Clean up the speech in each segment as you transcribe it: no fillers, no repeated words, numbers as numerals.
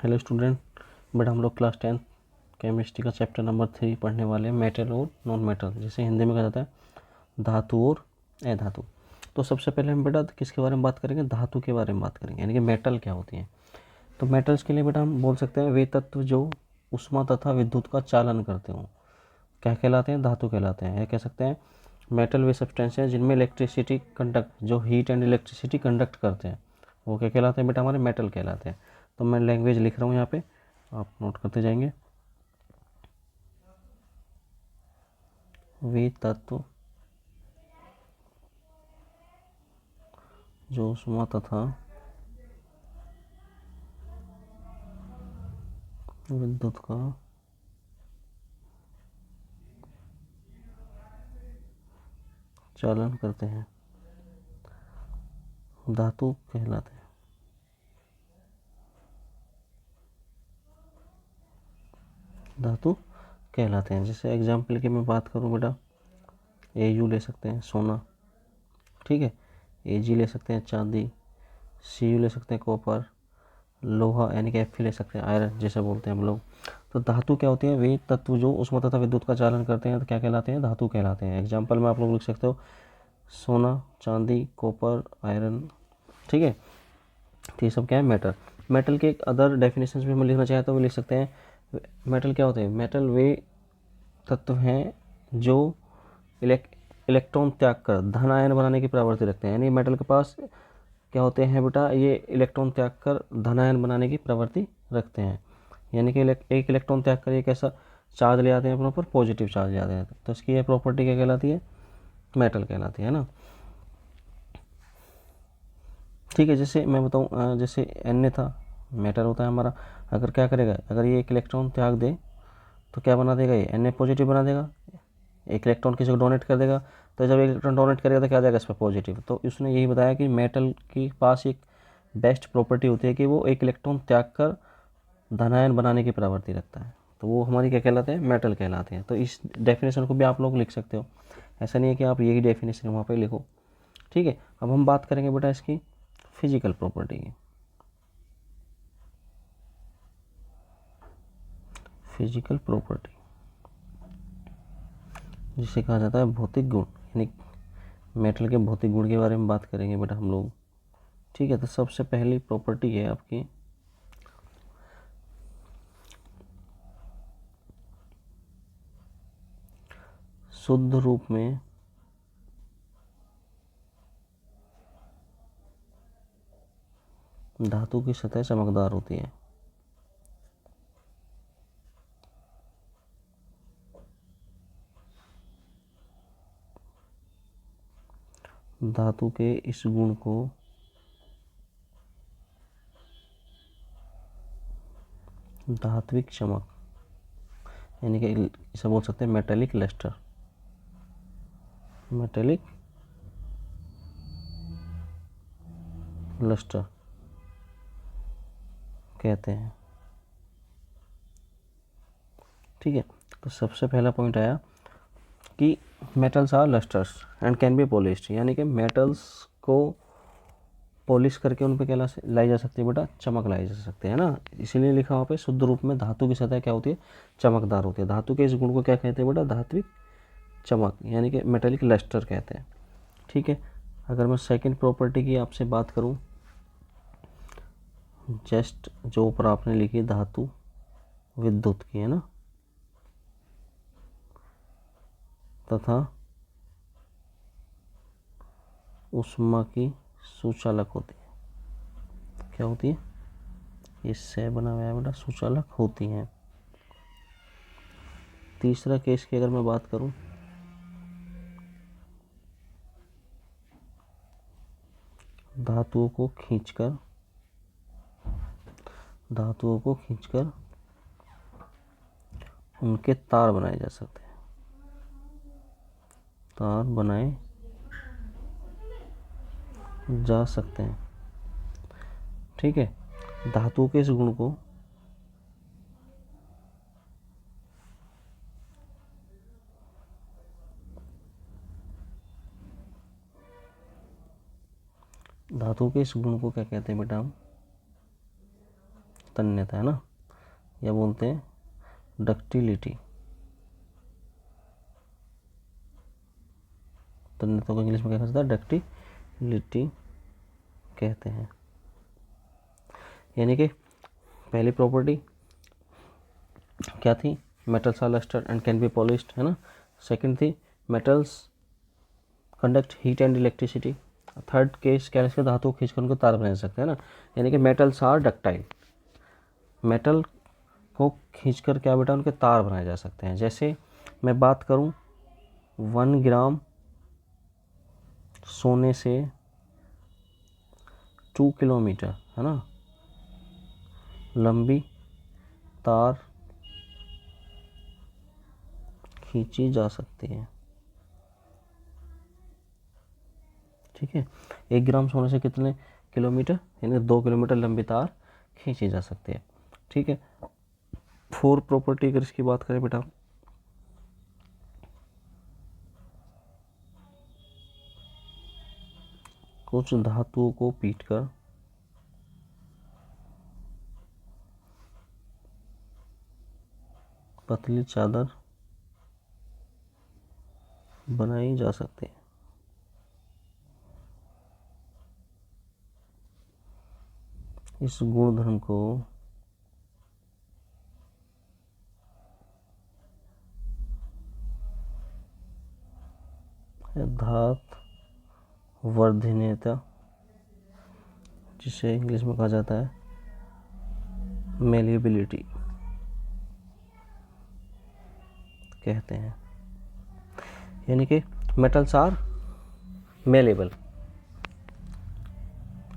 Hello student, बेटा हम लोग क्लास 10 केमिस्ट्री का चैप्टर नंबर 3 पढ़ने वाले हैं, मेटल और नॉन मेटल, जिसे हिंदी में कहा जाता है धातु और अधातु। तो सबसे पहले हम बेटा किसके बारे में बात करेंगे? धातु के बारे में बात करेंगे, यानी कि मेटल क्या होती हैं। तो मेटल्स के लिए बेटा हम बोल सकते हैं वे तत्व जो उष्मा तथा विद्युत का चालन करते हों, क्या कहलाते हैं? धातु कहलाते हैं। या कह सकते हैं मेटल वे सब्सटेंस हैं जिनमें इलेक्ट्रिसिटी कंडक्ट, जो हीट एंड इलेक्ट्रिसिटी कंडक्ट करते हैं, वो क्या कहलाते हैं बेटा? हमारे मेटल कहलाते हैं। तो मैं लैंग्वेज लिख रहा हूँ यहाँ पे, आप नोट करते जाएंगे। वे तत्व जो उष्मा तथा विद्युत का चालन करते हैं, धातु कहलाते हैं। धातु कहलाते हैं। जैसे एग्जाम्पल की मैं बात करूं बेटा, Au ले सकते हैं सोना, ठीक है, Ag ले सकते हैं चांदी, Cu ले सकते हैं कॉपर, लोहा यानी कि Fe ले सकते हैं आयरन, जैसे बोलते हैं हम लोग। तो धातु क्या होती है? वे तत्व जो उष्मा तथा विद्युत का चालन करते हैं, तो क्या कहलाते हैं? धातु कहलाते हैं। एग्जाम्पल में आप लोग लिख सकते हो सोना, चांदी, कॉपर, आयरन, ठीक है। तो ये सब क्या है? मेटल। मेटल के एक अदर डेफिनेशन भी हम लिखना चाहें तो वो लिख सकते हैं मेटल क्या होते हैं? मेटल वे तत्व हैं जो इलेक्ट्रॉन त्याग कर धन आयन बनाने की प्रवृत्ति रखते हैं। यानी मेटल के पास क्या होते हैं बेटा? ये इलेक्ट्रॉन त्याग कर धन आयन बनाने की प्रवृत्ति रखते हैं। यानी कि एक इलेक्ट्रॉन त्याग कर एक ऐसा चार्ज ले आते हैं अपने ऊपर, पॉजिटिव चार्ज ले आते हैं। तो इसकी ये प्रॉपर्टी क्या कहलाती है? मेटल कहलाती है ना। ठीक है, जैसे मैं बताऊँ, जैसे Na था, मेटल होता है हमारा। अगर क्या करेगा, अगर ये एक इलेक्ट्रॉन त्याग दे तो क्या बना देगा? ये Na पॉजिटिव बना देगा। एक इलेक्ट्रॉन किसी को डोनेट कर देगा, तो जब एक इलेक्ट्रॉन डोनेट करेगा तो क्या आ जाएगा इस पर? पॉजिटिव। तो उसने यही बताया कि मेटल के पास एक बेस्ट प्रॉपर्टी होती है कि वो एक इलेक्ट्रॉन त्याग कर धनायन बनाने की प्रवृत्ति रखता है। तो वो हमारी क्या कहलाते हैं? मेटल कहलाते हैं। तो इस डेफिनेशन को भी आप लोग लिख सकते हो, ऐसा नहीं है कि आप यही डेफिनेशन वहाँ पर लिखो, ठीक है। अब हम बात करेंगे बेटा इसकी फिजिकल प्रॉपर्टी की। फिजिकल प्रॉपर्टी जिसे कहा जाता है भौतिक गुण, यानी मेटल के भौतिक गुण के बारे में बात करेंगे बेटा हम लोग, ठीक है। तो सबसे पहली प्रॉपर्टी है आपकी शुद्ध रूप में धातु की सतह चमकदार होती है। धातु के इस गुण को धात्विक चमक, यानी कि इसे बोल सकते हैं मेटेलिक लस्टर, मेटेलिक लस्टर कहते हैं, ठीक है। तो सबसे पहला पॉइंट आया कि metals are lusters and can be polished, यानी कि मेटल्स को पॉलिश करके उन पे क्या लाई जा सकती है बेटा? चमक लाई जा सकती है ना। इसीलिए लिखा वहाँ पे शुद्ध रूप में धातु की सतह क्या होती है? चमकदार होती है। धातु के इस गुण को क्या कहते हैं बेटा? धात्विक चमक, यानी कि मेटेलिक लस्टर कहते हैं, ठीक है। अगर मैं सेकंड प्रॉपर्टी की आपसे बात करूं, जस्ट जो ऊपर आपने लिखी धातु विद्युत की है ना, तथा उष्मा की सुचालक होती है। क्या होती है? ये से बना हुआ है बेटा, सुचालक होती हैं। तीसरा केस की अगर मैं बात करूं, धातुओं को खींचकर उनके तार बनाए जा सकते हैं, तार बनाए जा सकते हैं, ठीक है। धातु के इस गुण को क्या कहते हैं बेटा? हम तन्यता, है ना, या बोलते हैं डक्टिलिटी। तन्यता को इंग्लिश में क्या कहा जाता है? डक्टिलिटी कहते हैं। यानी कि पहली प्रॉपर्टी क्या थी? Metals are lustre and can be polished, है ना। सेकंड थी metals conduct heat and electricity. Third case क्या है? इसके धातु को खींचकर उनको तार बना सकते हैं ना, यानी कि मेटल्स आर डक्टाइल। मेटल को खींचकर क्या बेटा? उनके तार बनाए जा सकते हैं। जैसे मैं बात करूं 1 ग्राम सोने से 2 किलोमीटर, है ना, लंबी तार खींची जा सकती है। ठीक है, 1 ग्राम सोने से कितने किलोमीटर? यानी 2 किलोमीटर लंबी तार खींची जा सकती है। ठीक है, 4 प्रॉपर्टी अगर इसकी बात करें बेटा, कुछ धातुओं को पीटकर पतली चादर बनाई जा सकती है। इस गुणधर्म को धातु वर्धनीयता, जिसे इंग्लिश में कहा जाता है मेलिएबिलिटी कहते हैं। यानी कि मेटल्स आर मेलेबल।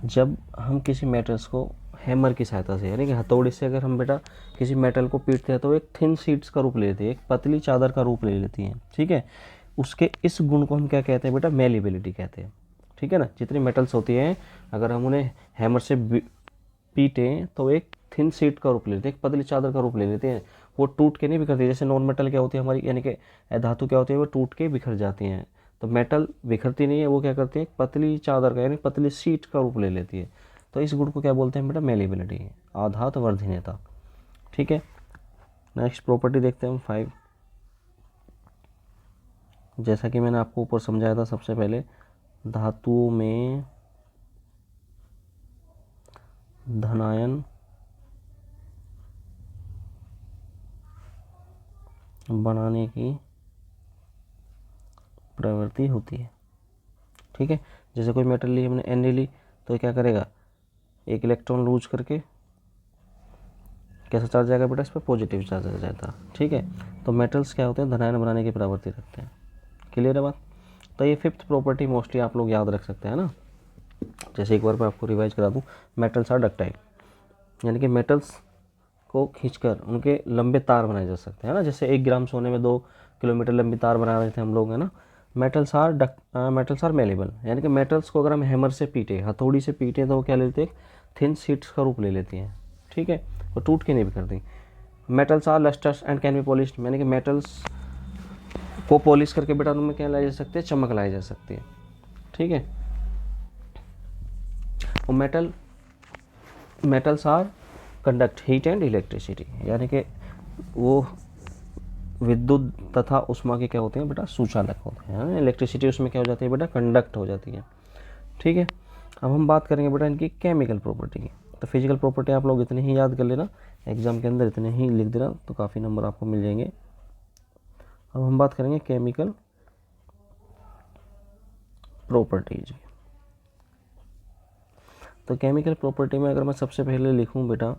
जब हम किसी मेटल्स को हैमर की सहायता से, यानी कि हथौड़ी से अगर हम बेटा किसी मेटल को पीटते हैं तो एक थिन शीट्स का रूप ले लेती है, एक पतली चादर का रूप ले लेती हैं। ठीक है, उसके इस गुण को हम क्या कहते हैं बेटा? मेलिएबिलिटी कहते हैं। ठीक है ना, जितनी मेटल्स होती हैं अगर हम उन्हें हैमर से पीटें तो एक थिन शीट का रूप ले लेते हैं, एक पतली चादर का रूप ले लेते हैं। वो टूट के नहीं बिखरती। जैसे नॉन मेटल क्या होती है हमारी, यानी कि धातु क्या होती है, वो टूट के बिखर जाती हैं। तो मेटल बिखरती नहीं है, वो क्या करती है? एक पतली चादर का यानी पतली शीट का रूप ले लेती है। तो इस गुण को क्या बोलते हैं बेटा? मेलिएबिलिटी, आधात वर्धनीयता। ठीक है, नेक्स्ट प्रॉपर्टी देखते हैं हम 5। जैसा कि मैंने आपको ऊपर समझाया था, सबसे पहले धातुओं में धनायन बनाने की प्रवृत्ति होती है। ठीक है, जैसे कोई मेटल ली हमने Na ली, तो क्या करेगा? एक इलेक्ट्रॉन लूज करके कैसा चार्ज आएगा बेटा? इस पर पॉजिटिव चार्ज आ जाता। ठीक है, तो मेटल्स क्या होते हैं? धनायन बनाने की प्रवृत्ति रखते हैं। क्लियर है बात? तो ये 5th प्रॉपर्टी मोस्टली आप लोग याद रख सकते हैं ना। जैसे एक बार मैं आपको रिवाइज करा दूं, मेटल्स आर डक्टाइल, यानी कि मेटल्स को खींचकर उनके लंबे तार बनाए जा सकते हैं ना। जैसे 1 ग्राम सोने में 2 किलोमीटर लंबी तार बना रहे थे हम लोग, है ना। मेटल्स आर मेलेबल, यानी कि मेटल्स को अगर हम हैमर से पीटे, हथौड़ी से पीटे, तो वो क्या लेते हैं? थिन शीट्स का रूप ले लेती हैं। ठीक है, वो टूट के नहीं बिखरती। Metals are lusters and can be polished, यानी कि मेटल्स को पॉलिश करके बेटा उनमें क्या लाई जा सकती है? चमक लाई जा सकती है। ठीक है, और metals are conduct heat and electricity, यानी कि वो विद्युत तथा उष्मा के क्या होते हैं बेटा? सुचालक होते हैं। इलेक्ट्रिसिटी उसमें क्या हो जाती है बेटा? कंडक्ट हो जाती है। ठीक है, अब हम बात करेंगे बेटा इनकी केमिकल प्रॉपर्टी की। तो फिजिकल प्रॉपर्टी आप लोग इतने ही याद कर लेना, एग्जाम के अंदर इतने ही लिख देना, तो काफ़ी नंबर आपको मिल जाएंगे। अब हम बात करेंगे केमिकल प्रॉपर्टीज। तो केमिकल प्रॉपर्टी में अगर मैं सबसे पहले लिखूं बेटा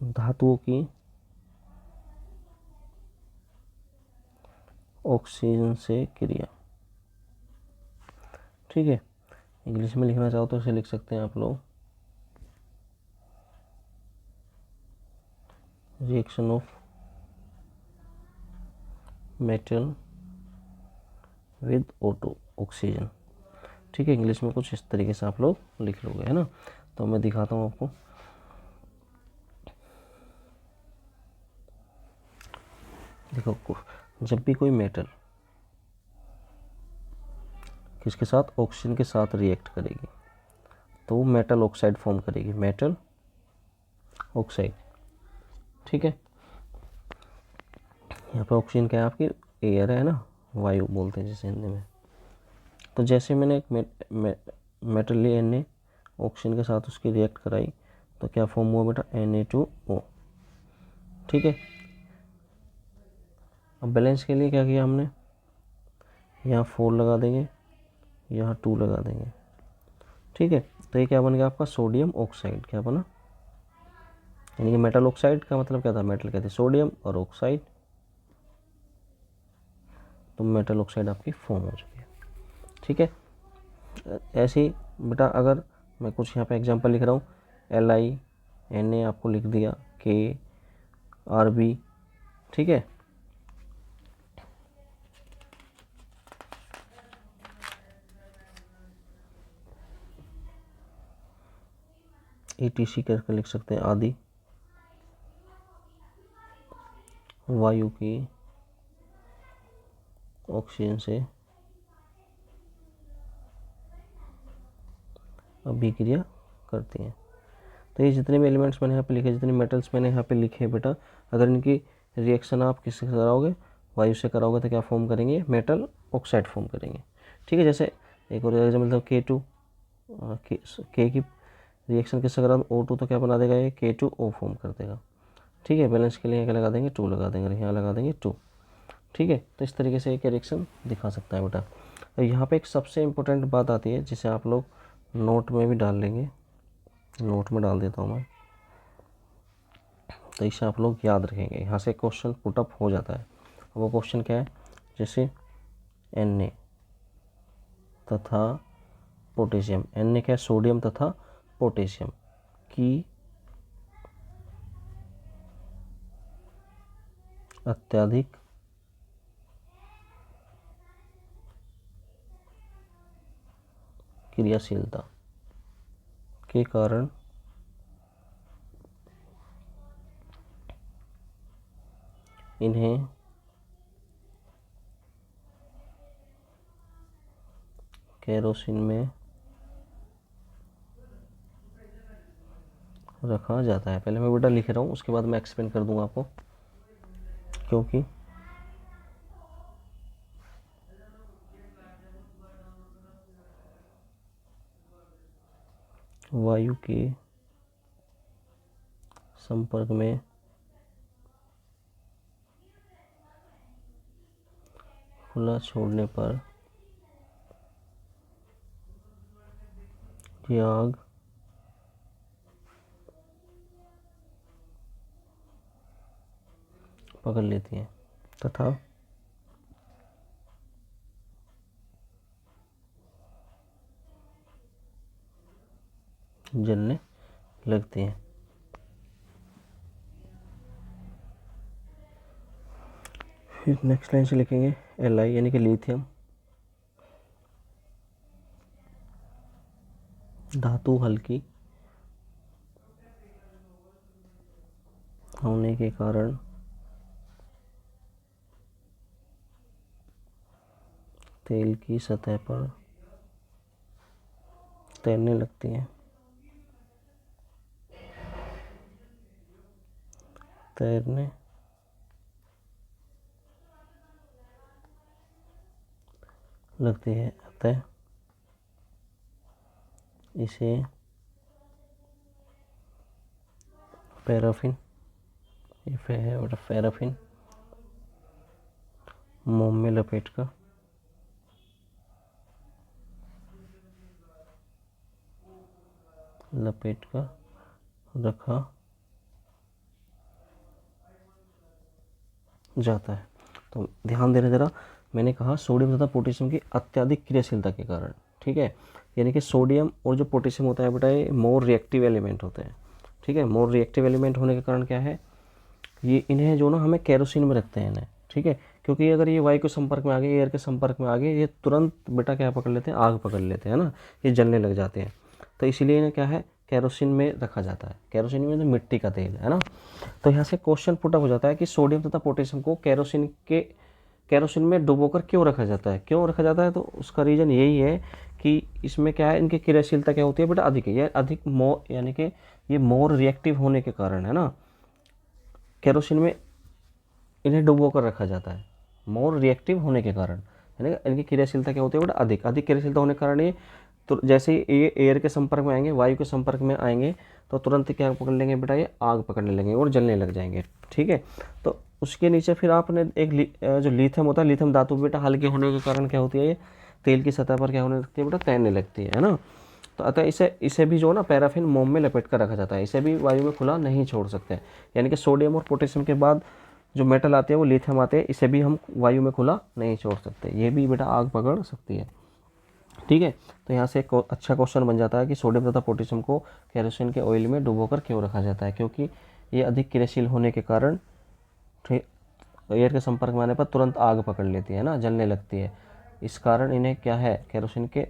धातुओं की ऑक्सीजन से क्रिया। ठीक है, इंग्लिश में लिखना चाहो तो इसे लिख सकते हैं आप लोग, reaction of metal with auto oxygen. ठीक है, इंग्लिश में कुछ इस तरीके से आप लोग लिख लोगे, है ना। तो मैं दिखाता हूँ आपको। देखो, जब भी कोई मेटल किसके साथ, ऑक्सीजन के साथ रिएक्ट करेगी तो वो मेटल ऑक्साइड फॉर्म करेगी, मेटल ऑक्साइड। ठीक है, यहाँ पे ऑक्सीजन क्या है आपकी, एयर है ना, वायु बोलते हैं जिसे हिंदी में। तो जैसे मैंने एक मेटल ली Na, ऑक्सीजन के साथ उसकी रिएक्ट कराई तो क्या फॉर्म हुआ बेटा, Na2O। ठीक है, अब बैलेंस के लिए क्या किया हमने, यहाँ 4 लगा देंगे, यहाँ 2 लगा देंगे। ठीक है, तो ये क्या बन गया आपका, सोडियम ऑक्साइड। क्या बना, यानी कि मेटल ऑक्साइड का मतलब क्या था, मेटल कहते हैं सोडियम और ऑक्साइड, तो मेटल ऑक्साइड आपकी फॉर्म हो चुकी है। ठीक है, ऐसे ही बेटा अगर मैं कुछ यहाँ पे एग्जांपल लिख रहा हूँ, LiNa आपको लिख दिया, KRb। ठीक है, ETC करके लिख सकते हैं, आदि वायु की ऑक्सीजन से अभिक्रिया करती हैं। तो ये जितने भी एलिमेंट्स मैंने यहाँ पे लिखे, जितने मेटल्स मैंने यहाँ पे लिखे बेटा, अगर इनकी रिएक्शन आप किससे कराओगे, वायु से कराओगे तो क्या फॉर्म करेंगे, मेटल ऑक्साइड फॉर्म करेंगे। ठीक है, जैसे एक और एग्जाम्पल मतलब K2, के की रिएक्शन किससे करा, O2 तो क्या बना देगा ये, K2O फॉर्म कर देगा। ठीक है, बैलेंस के लिए क्या लगा देंगे, 2 लगा देंगे, यहाँ लगा देंगे 2। ठीक है, तो इस तरीके से एक रिएक्शन दिखा सकता है बेटा। तो यहाँ पे एक सबसे इम्पोर्टेंट बात आती है जिसे आप लोग नोट में भी डाल लेंगे, नोट में डाल देता हूँ मैं, तो इसे आप लोग याद रखेंगे, यहाँ से क्वेश्चन पुटअप हो जाता है। वो क्वेश्चन क्या है, जैसे Na तथा पोटेशियम, Na क्या है, सोडियम तथा पोटेशियम की अत्यधिक क्रियाशीलता के कारण इन्हें केरोसिन में रखा जाता है। पहले मैं बेटा लिख रहा हूँ, उसके बाद मैं एक्सप्लेन कर दूंगा आपको, क्योंकि वायु के संपर्क में खुला छोड़ने पर यह आग पकड़ लेती है तथा जलने लगती हैं। फिर नेक्स्ट लाइन से लिखेंगे Li यानी कि लिथियम धातु हल्की होने के कारण तेल की सतह पर तैरने लगती हैं, तैरने लगती है, अतः इसे पैराफिन, ये है बेटा पैराफिन, मोम में लपेट कर रखा जाता है। तो ध्यान देना जरा, मैंने कहा सोडियम तथा पोटेशियम की अत्यधिक क्रियाशीलता के कारण। ठीक है, यानी कि सोडियम और जो पोटेशियम होता है बेटा, ये मोर रिएक्टिव एलिमेंट होते हैं। ठीक है, मोर रिएक्टिव एलिमेंट होने के कारण क्या है, ये इन्हें जो ना हमें केरोसिन में रखते हैं इन्हें। ठीक है, क्योंकि अगर ये वायु के संपर्क में आ गए, एयर के संपर्क में आ गए, ये तुरंत बेटा क्या पकड़ लेते हैं, आग पकड़ लेते हैं ना, ये जलने लग जाते हैं। तो इसीलिए इन्हें क्या है, केरोसिन में रखा जाता है। केरोसिन में तो मिट्टी का तेल है ना। तो यहाँ से क्वेश्चन पुटअप हो जाता है कि सोडियम तथा पोटेशियम को केरोसिन के केरोसिन में डुबोकर क्यों रखा जाता है, क्यों रखा जाता है, तो उसका रीज़न यही है कि इसमें क्या है, इनकी क्रियाशीलता क्या होती है बेटा, अधिक है। यह अधिक यानी कि ये मोर रिएक्टिव होने के कारण है ना, केरोसिन में इन्हें डुबो कर रखा जाता है, मोर रिएक्टिव होने के कारण, यानी इनकी क्रियाशीलता क्या होती है बेटा, अधिक। अधिक क्रियाशीलता होने के कारण ये तो जैसे ही ये एयर के संपर्क में आएंगे, वायु के संपर्क में आएंगे, तो तुरंत क्या पकड़ लेंगे बेटा, ये आग पकड़ने लगेंगे और जलने लग जाएंगे। ठीक है, तो उसके नीचे फिर आपने एक जो लिथियम होता है, लिथियम धातु बेटा हल्के होने के कारण क्या होती है, ये तेल की सतह पर क्या होने लगती है बेटा, तैरने लगती है ना। तो अतः इसे इसे भी जो ना पैराफिन मोम में लपेट कर रखा जाता है, इसे भी वायु में खुला नहीं छोड़ सकते। यानी कि सोडियम और पोटेशियम के बाद जो मेटल आते हैं वो लिथियम आते हैं, इसे भी हम वायु में खुला नहीं छोड़ सकते, ये भी बेटा आग पकड़ सकती है। ठीक है, तो यहाँ से एक अच्छा क्वेश्चन बन जाता है कि सोडियम तथा पोटेशियम को केरोसिन के ऑयल में डुबोकर क्यों रखा जाता है, क्योंकि ये अधिक क्रियाशील होने के कारण एयर के संपर्क में आने पर तुरंत आग पकड़ लेती है ना, जलने लगती है। इस कारण इन्हें क्या है, केरोसिन के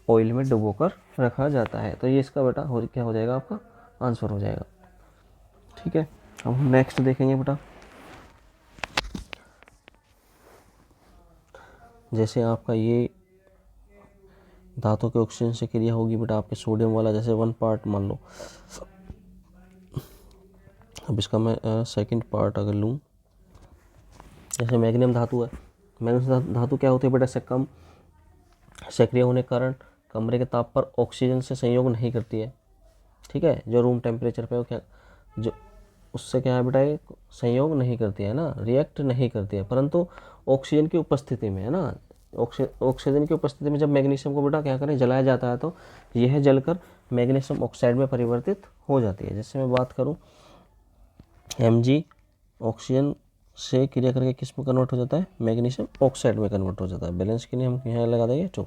ऑयल में डुबोकर रखा जाता है। तो ये इसका बेटा क्या हो जाएगा, आपका आंसर हो जाएगा। ठीक है, अब हम नेक्स्ट देखेंगे बेटा। जैसे आपका ये धातु के ऑक्सीजन से क्रिया होगी बेटा, आपके सोडियम वाला जैसे 1 पार्ट मान लो, अब इसका मैं सेकंड पार्ट अगर लूँ, जैसे मैग्नीशियम धातु है। मैग्नीशियम धातु क्या होती है बेटा, इससे कम सक्रिय होने के कारण कमरे के ताप पर ऑक्सीजन से संयोग नहीं करती है। ठीक है, जो रूम टेम्परेचर पे हो क्या, जो उससे क्या है बेटा, ये संयोग नहीं करती है ना, रिएक्ट नहीं करती है, परंतु ऑक्सीजन की उपस्थिति में है ना, ऑक्सीजन की उपस्थिति में जब मैग्नीशियम को बेटा क्या करें, जलाया जाता है, तो यह जलकर मैग्नीशियम ऑक्साइड में परिवर्तित हो जाती है। जैसे मैं बात करूं, Mg ऑक्सीजन से क्रिया करके किस में कन्वर्ट हो जाता है, मैग्नीशियम ऑक्साइड में कन्वर्ट हो जाता है। बैलेंस के लिए हम यहाँ लगा देंगे 2।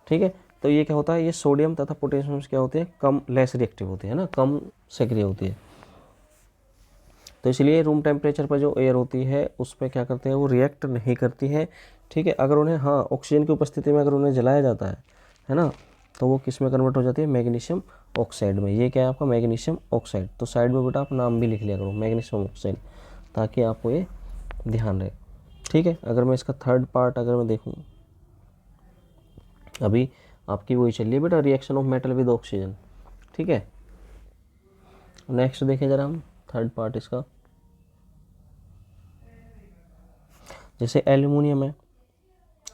ठीक है, तो ये क्या होता है, ये सोडियम तथा पोटेशियम क्या होते हैं, कम लेस रिएक्टिव होती है ना, कम सक्रिय होती है, तो इसलिए रूम टेम्परेचर पर जो एयर होती है उस पर क्या करते हैं, वो रिएक्ट नहीं करती है। ठीक है, अगर उन्हें हाँ ऑक्सीजन की उपस्थिति में अगर उन्हें जलाया जाता है ना, तो वो किस में कन्वर्ट हो जाती है, मैग्नीशियम ऑक्साइड में। ये क्या है आपका, मैग्नीशियम ऑक्साइड। तो साइड में बेटा आप नाम भी लिख लिया करो, मैग्नीशियम ऑक्साइड, ताकि आपको ये ध्यान रहे। ठीक है, अगर मैं इसका थर्ड पार्ट अगर मैं देखूँ, अभी आपकी वही चल रही है बेटा, reaction of metal with oxygen. ठीक है, नेक्स्ट देखें जरा हम थर्ड पार्ट इसका। जैसे एल्यूमिनियम है,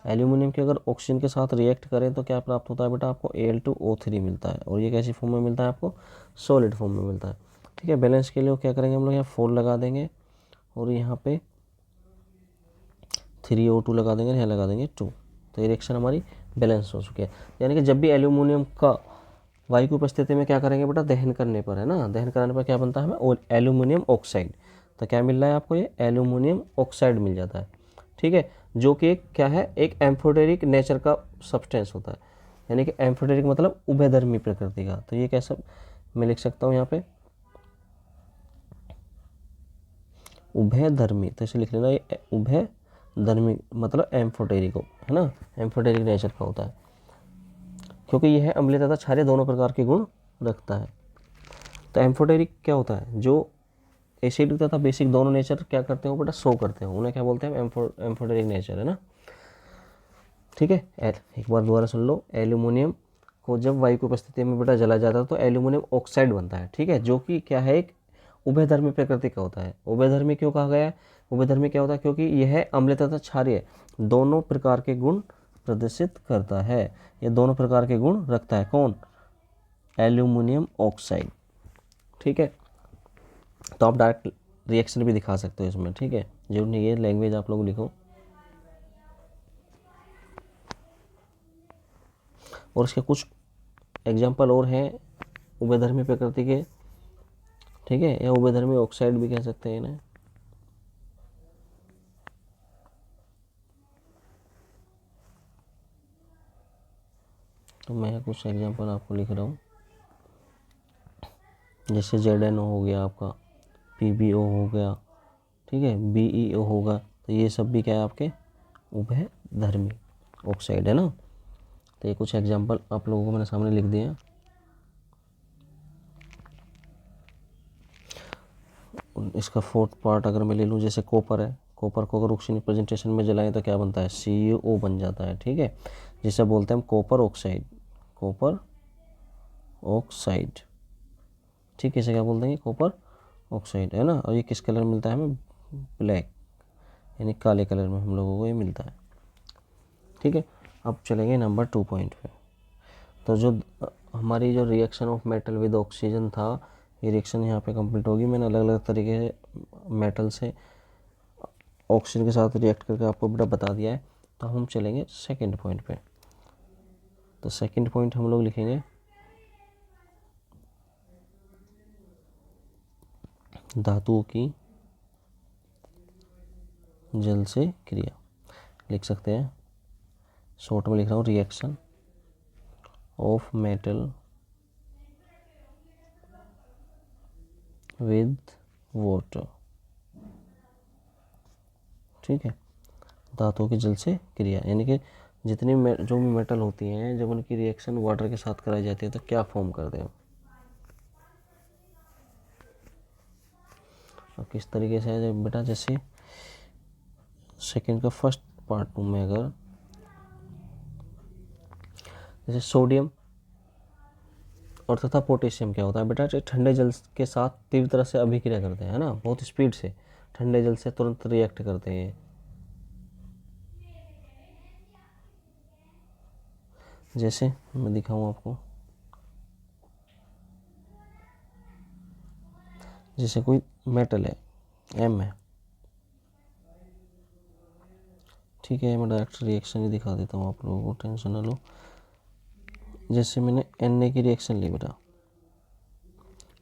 एल्यूमिनियम के अगर ऑक्सीजन के साथ रिएक्ट करें तो क्या प्राप्त होता है बेटा, आपको Al2O3 मिलता है, और ये कैसी फॉर्म में मिलता है, आपको सॉलिड फॉर्म में मिलता है। ठीक है, बैलेंस के लिए क्या करेंगे हम लोग, यहाँ 4 लगा देंगे और यहाँ पे 3O2 लगा देंगे, यहाँ लगा देंगे 2। तो ये रिएक्शन हमारी बैलेंस हो चुकी है। यानी कि जब भी एल्यूमिनियम का वायु की उपस्थिति में क्या करेंगे बेटा, दहन करने पर है ना, दहन कराने पर क्या बनता है हमें, एल्यूमिनियम ऑक्साइड। तो क्या मिल रहा है आपको, ये एल्यूमिनियम ऑक्साइड मिल जाता है। ठीक है, जो कि क्या है, एक एम्फोटेरिक नेचर का सब्सटेंस होता है, यानी कि एम्फोटेरिक मतलब उभयधर्मी प्रकृति का। तो ये कैसा मैं लिख सकता हूँ यहाँ पे, उभयधर्मी, तो इसे लिख लेना, ये उभयधर्मी मतलब एम्फोटेरिक है ना, एम्फोटेरिक नेचर का होता है, क्योंकि यह अम्लीय तथा क्षारीय दोनों प्रकार के गुण रखता है। तो एम्फोटेरिक क्या होता है, जो एसिडिक तथा बेसिक दोनों नेचर क्या करते हो बेटा, शो करते हो, उन्हें क्या बोलते हैं, एम्फोटेरिक नेचर है ना। ठीक है, एक बार दोबारा सुन लो, एल्यूमिनियम को जब वायु की उपस्थिति में बेटा जला जाता है तो एल्यूमिनियम ऑक्साइड बनता है। ठीक है, जो कि क्या है, एक उभयधर्मी प्रकृति का होता है। उभयधर्मी क्यों कहा गया है, उभयधर्मी क्या होता है, क्योंकि यह अम्लीय तथा क्षारीय दोनों प्रकार के गुण प्रदर्शित करता है, ये दोनों प्रकार के गुण रखता है। कौन, एल्यूमिनियम ऑक्साइड। ठीक है, तो आप डायरेक्ट रिएक्शन भी दिखा सकते हो इसमें। ठीक है, जरूर नहीं है लैंग्वेज आप लोग लिखो। और इसके कुछ एग्जाम्पल और हैं उभयधर्मी प्रकृति के। ठीक है, या उभयधर्मी ऑक्साइड भी कह सकते हैं इन्हें। तो मैं कुछ एग्जाम्पल आपको लिख रहा हूँ, जैसे ZnO हो गया आपका, PbO हो गया, ठीक है, BeO होगा। तो ये सब भी क्या है, आपके उभयधर्मी ऑक्साइड है ना। तो ये कुछ एग्जाम्पल आप लोगों को मैंने सामने लिख दिए हैं। इसका फोर्थ पार्ट अगर मैं ले लूँ, जैसे कॉपर है, कॉपर को अगर ऑक्सीजन प्रेजेंटेशन में जलाएं तो क्या बनता है, CO बन जाता है। ठीक है, जिसे बोलते हैं हम कॉपर ऑक्साइड, कॉपर ऑक्साइड। ठीक है, इसे क्या बोल देंगे, कॉपर ऑक्साइड, है ना। और ये किस कलर में मिलता है हमें, ब्लैक, यानी काले कलर में हम लोगों को ये मिलता है। ठीक है, अब चलेंगे नंबर 2 पॉइंट पे। तो जो हमारी जो reaction of metal with oxygen था, ये रिएक्शन यहाँ पे कंप्लीट होगी। मैंने अलग अलग तरीके से मेटल से ऑक्सीजन के साथ रिएक्ट करके आपको बेटा बता दिया है। तो हम चलेंगे सेकंड पॉइंट पे। तो सेकंड पॉइंट हम लोग लिखेंगे धातुओं की जल से क्रिया। लिख सकते हैं, शॉर्ट में लिख रहा हूँ, reaction of metal with water. ठीक है, धातुओं की जल से क्रिया, यानी कि जितनी जो भी मेटल होती हैं, जब उनकी रिएक्शन वाटर के साथ कराई जाती है तो क्या फॉर्म करते हैं। और किस तरीके से है बेटा, जैसे सेकंड का फर्स्ट पार्ट में अगर जैसे सोडियम और तथा पोटेशियम क्या होता है बेटा, ठंडे जल के साथ तीव्र तरह से अभिक्रिया करते हैं ना, बहुत स्पीड से ठंडे जल से तुरंत रिएक्ट करते हैं। जैसे मैं दिखाऊं आपको, जैसे कोई मेटल है, M है। ठीक है, मैं डायरेक्ट रिएक्शन ही दिखा देता हूँ आप लोगों को, टेंशन ना लो। जैसे मैंने Na की रिएक्शन ली बेटा,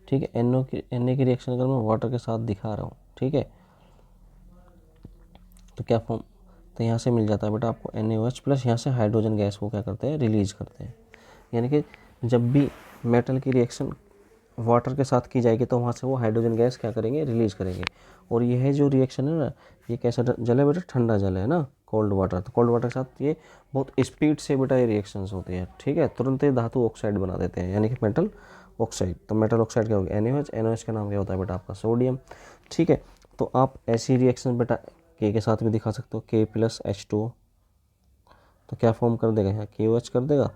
ठीक है, Na की रिएक्शन अगर मैं वाटर के साथ दिखा रहा हूँ, ठीक है, तो क्या फॉर्म, तो यहाँ से मिल जाता है बेटा आपको NaOH प्लस, यहाँ से हाइड्रोजन गैस को क्या करते हैं, रिलीज करते हैं। यानी कि जब भी मेटल की रिएक्शन वाटर के साथ की जाएगी तो वहाँ से वो हाइड्रोजन गैस क्या करेंगे, रिलीज करेंगे। और यह जो रिएक्शन है ना, ये कैसा जल है बेटा, ठंडा जल है ना, कोल्ड वाटर। तो कोल्ड वाटर के साथ ये बहुत स्पीड से बेटा ये रिएक्शंस होती है। ठीक है, तुरंत ही धातु ऑक्साइड बना देते हैं, यानी कि मेटल ऑक्साइड। तो मेटल ऑक्साइड क्या होगा, NaOH। NaOH का नाम क्या होता है बेटा आपका, सोडियम। ठीक है, तो आप ऐसी रिएक्शन बेटा के साथ भी दिखा सकते हो, K प्लस H2O। तो क्या फॉर्म कर देगा, यहाँ KOH कर देगा,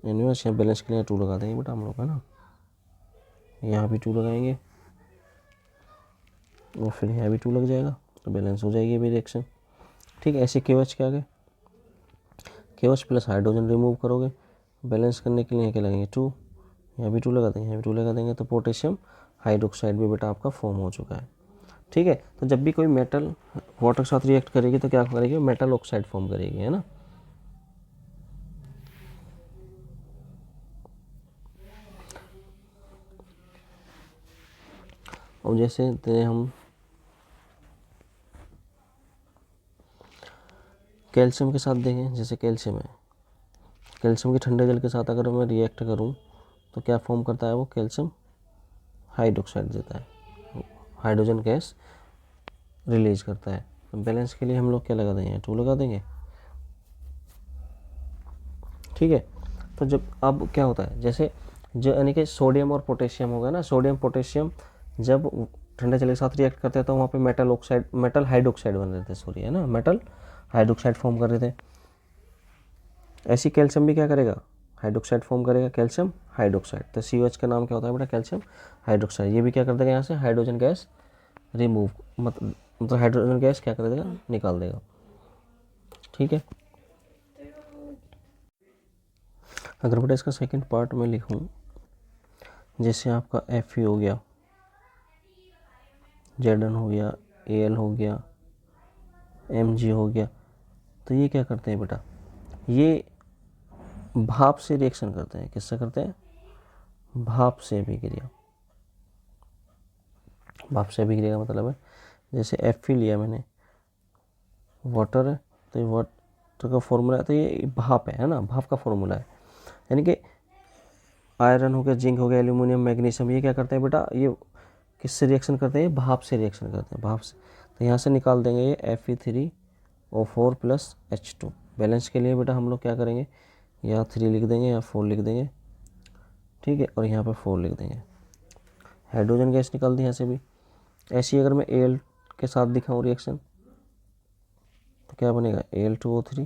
NaOH। यहाँ बैलेंस के लिए 2 लगा देंगे बेटा हम लोग, है ना, यहाँ भी 2 लगाएंगे और फिर यहाँ भी 2 लग जाएगा, तो बैलेंस हो जाएगी भी रिएक्शन। ठीक है, ऐसे KOH के आगे KOH प्लस हाइड्रोजन रिमूव करोगे, बैलेंस करने के लिए क्या लगेंगे, 2, यहाँ भी 2 लगा देंगे, यहाँ भी 2 लगा देंगे, तो पोटेशियम हाइड्रोक्साइड भी बेटा आपका फॉर्म हो चुका है। ठीक है, तो जब भी कोई मेटल वाटर के साथ रिएक्ट करेगी तो क्या करेगी, मेटल ऑक्साइड फॉर्म करेगी, है ना। और जैसे हम कैल्शियम के साथ देखें, जैसे कैल्शियम है, कैल्शियम के ठंडे जल के साथ अगर मैं रिएक्ट करूं तो क्या फॉर्म करता है वो, कैल्शियम हाइड्रोक्साइड देता है, हाइड्रोजन गैस रिलीज करता है। तो बैलेंस के लिए हम लोग क्या लगा देंगे, 2 लगा देंगे। ठीक है, तो जब अब क्या होता है, जैसे जो यानी कि सोडियम और पोटेशियम होगा ना, सोडियम पोटेशियम जब ठंडे जल के साथ रिएक्ट करते हैं तो वहाँ पे मेटल ऑक्साइड, मेटल हाइड्रोक्साइड बन रहे थे, सॉरी, है ना, मेटल हाइड्रोक्साइड फॉर्म कर रहे थे। ऐसी कैल्शियम भी क्या करेगा, हाइड्रोक्साइड फॉर्म करेगा, कैल्शियम हाइड्रोक्साइड। तो COH का नाम क्या होता है बेटा, कैल्शियम हाइड्रोक्साइड। ये भी क्या कर देगा, यहाँ से हाइड्रोजन गैस रिमूव, मतलब हाइड्रोजन गैस क्या कर देगा, निकाल देगा। ठीक है, अगर बेटा इसका सेकंड पार्ट में लिखूं, जैसे आपका Fe हो गया, Zn हो गया, Al हो गया, Mg हो गया, तो ये क्या करते हैं बेटा, ये भाप से रिएक्शन करते हैं। किससे करते हैं, भाप से अभिक्रिया। भाप से अभिक्रिया का मतलब है, जैसे Fe लिया मैंने, वाटर है, तो ये वाटर का फॉर्मूला है, तो ये भाप है ना, भाप का फॉर्मूला है। यानी कि आयरन हो गया, जिंक हो गया, एल्यूमिनियम, मैग्नीशियम, ये क्या करते हैं बेटा, ये किससे रिएक्शन करते हैं, भाप से रिएक्शन करते हैं, भाप से। तो यहाँ से निकाल देंगे ये Fe3O4 प्लस H2। बैलेंस के लिए बेटा हम लोग क्या करेंगे, यहाँ 3 लिख देंगे, यहाँ 4 लिख देंगे। ठीक है, और यहाँ पे 4 लिख देंगे। हाइड्रोजन गैस निकाल दी यहाँ से भी, ऐसी अगर मैं Al के साथ दिखाऊँ रिएक्शन तो क्या बनेगा, Al2O3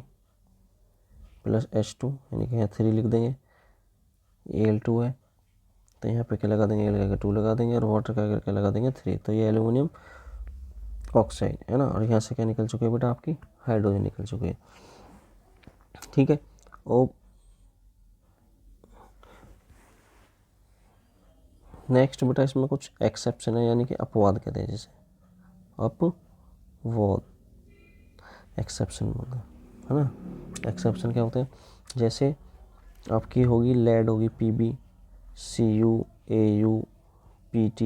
प्लस H2, यानी कि यहाँ 3 लिख देंगे, Al2 है तो यहाँ पे क्या लगा देंगे, Al का 2 लगा देंगे और वाटर का क्या लगा देंगे 3, तो ये एल्यूमिनियम ऑक्साइड है ना। और यहाँ से क्या निकल चुके हैं बेटा, आपकी हाइड्रोजन निकल चुकी है। ठीक है। और नेक्स्ट बेटा इसमें कुछ एक्सेप्शन है, यानी कि अपवाद कहते हैं जिसे, अपवाद, एक्सेप्शन बोलते हैं ना। एक्सेप्शन क्या होते हैं, जैसे आपकी होगी लेड होगी Pb, Cu, Au, Pt,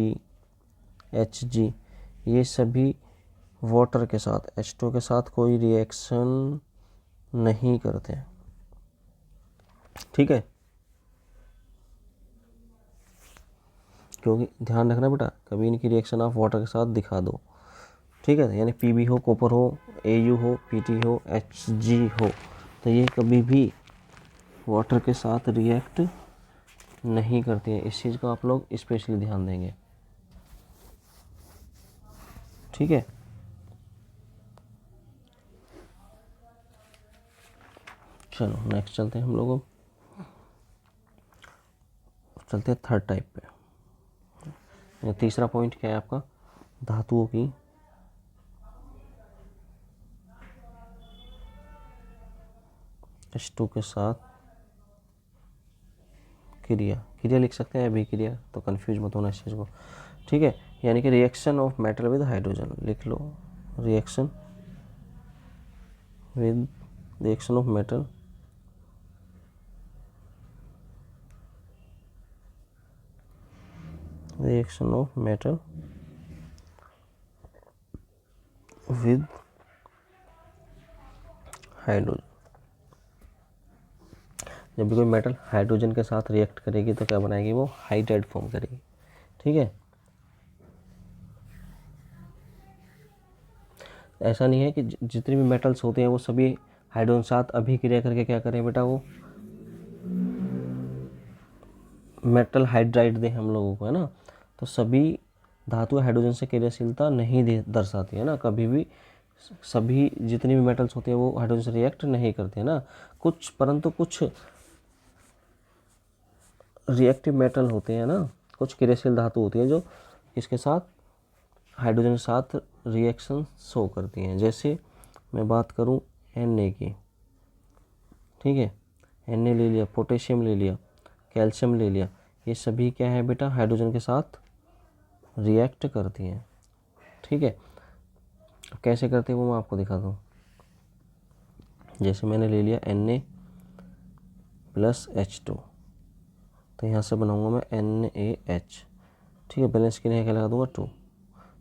Hg, ये सभी वाटर के साथ H2 के साथ कोई रिएक्शन नहीं करते हैं। ठीक है, क्योंकि ध्यान रखना बेटा, कभी इनकी रिएक्शन आप वाटर के साथ दिखा दो। ठीक है, यानी Pb हो, कॉपर हो, Au हो, Pt हो, Hg हो, तो ये कभी भी वाटर के साथ रिएक्ट नहीं करती है। इस चीज़ को आप लोग स्पेशली ध्यान देंगे। ठीक है, चलो नेक्स्ट चलते हैं हम लोग, चलते हैं थर्ड टाइप पे। तीसरा पॉइंट क्या है आपका, धातुओं की H2 के साथ क्रिया लिख सकते हैं, अभिक्रिया, तो कंफ्यूज मत होना इस चीज़ को। ठीक है, यानी कि reaction of metal with hydrogen लिख लो, reaction with reaction of metal with hydrogen. जब भी कोई मेटल हाइड्रोजन के साथ रिएक्ट करेगी तो क्या बनाएगी, वो हाइड्राइड फॉर्म करेगी। ठीक है, ऐसा नहीं है कि जितने भी मेटल्स होते हैं वो सभी हाइड्रोजन साथ अभिक्रिया करके क्या करें बेटा, वो मेटल हाइड्राइड दे हम लोगों को, है ना। तो सभी धातु हाइड्रोजन से क्रियाशीलता नहीं दर्शाती है ना, कभी भी सभी जितनी भी मेटल्स होते हैं वो हाइड्रोजन से रिएक्ट नहीं करते हैं ना। परंतु कुछ रिएक्टिव मेटल होते हैं ना, कुछ क्रियाशील धातु होती है जो इसके साथ हाइड्रोजन के साथ रिएक्शन शो करती हैं। जैसे मैं बात करूं Na की, ठीक है, Na ले लिया, पोटेशियम ले लिया, कैल्शियम ले लिया, ये सभी क्या है बेटा, हाइड्रोजन के साथ रिएक्ट करती हैं। ठीक है, कैसे करते हैं वो मैं आपको दिखाता हूँ। जैसे मैंने ले लिया Na प्लस H2, तो यहाँ से बनाऊंगा मैं NaH। ठीक है, बैलेंस के लिए क्या लगा दूंगा 2,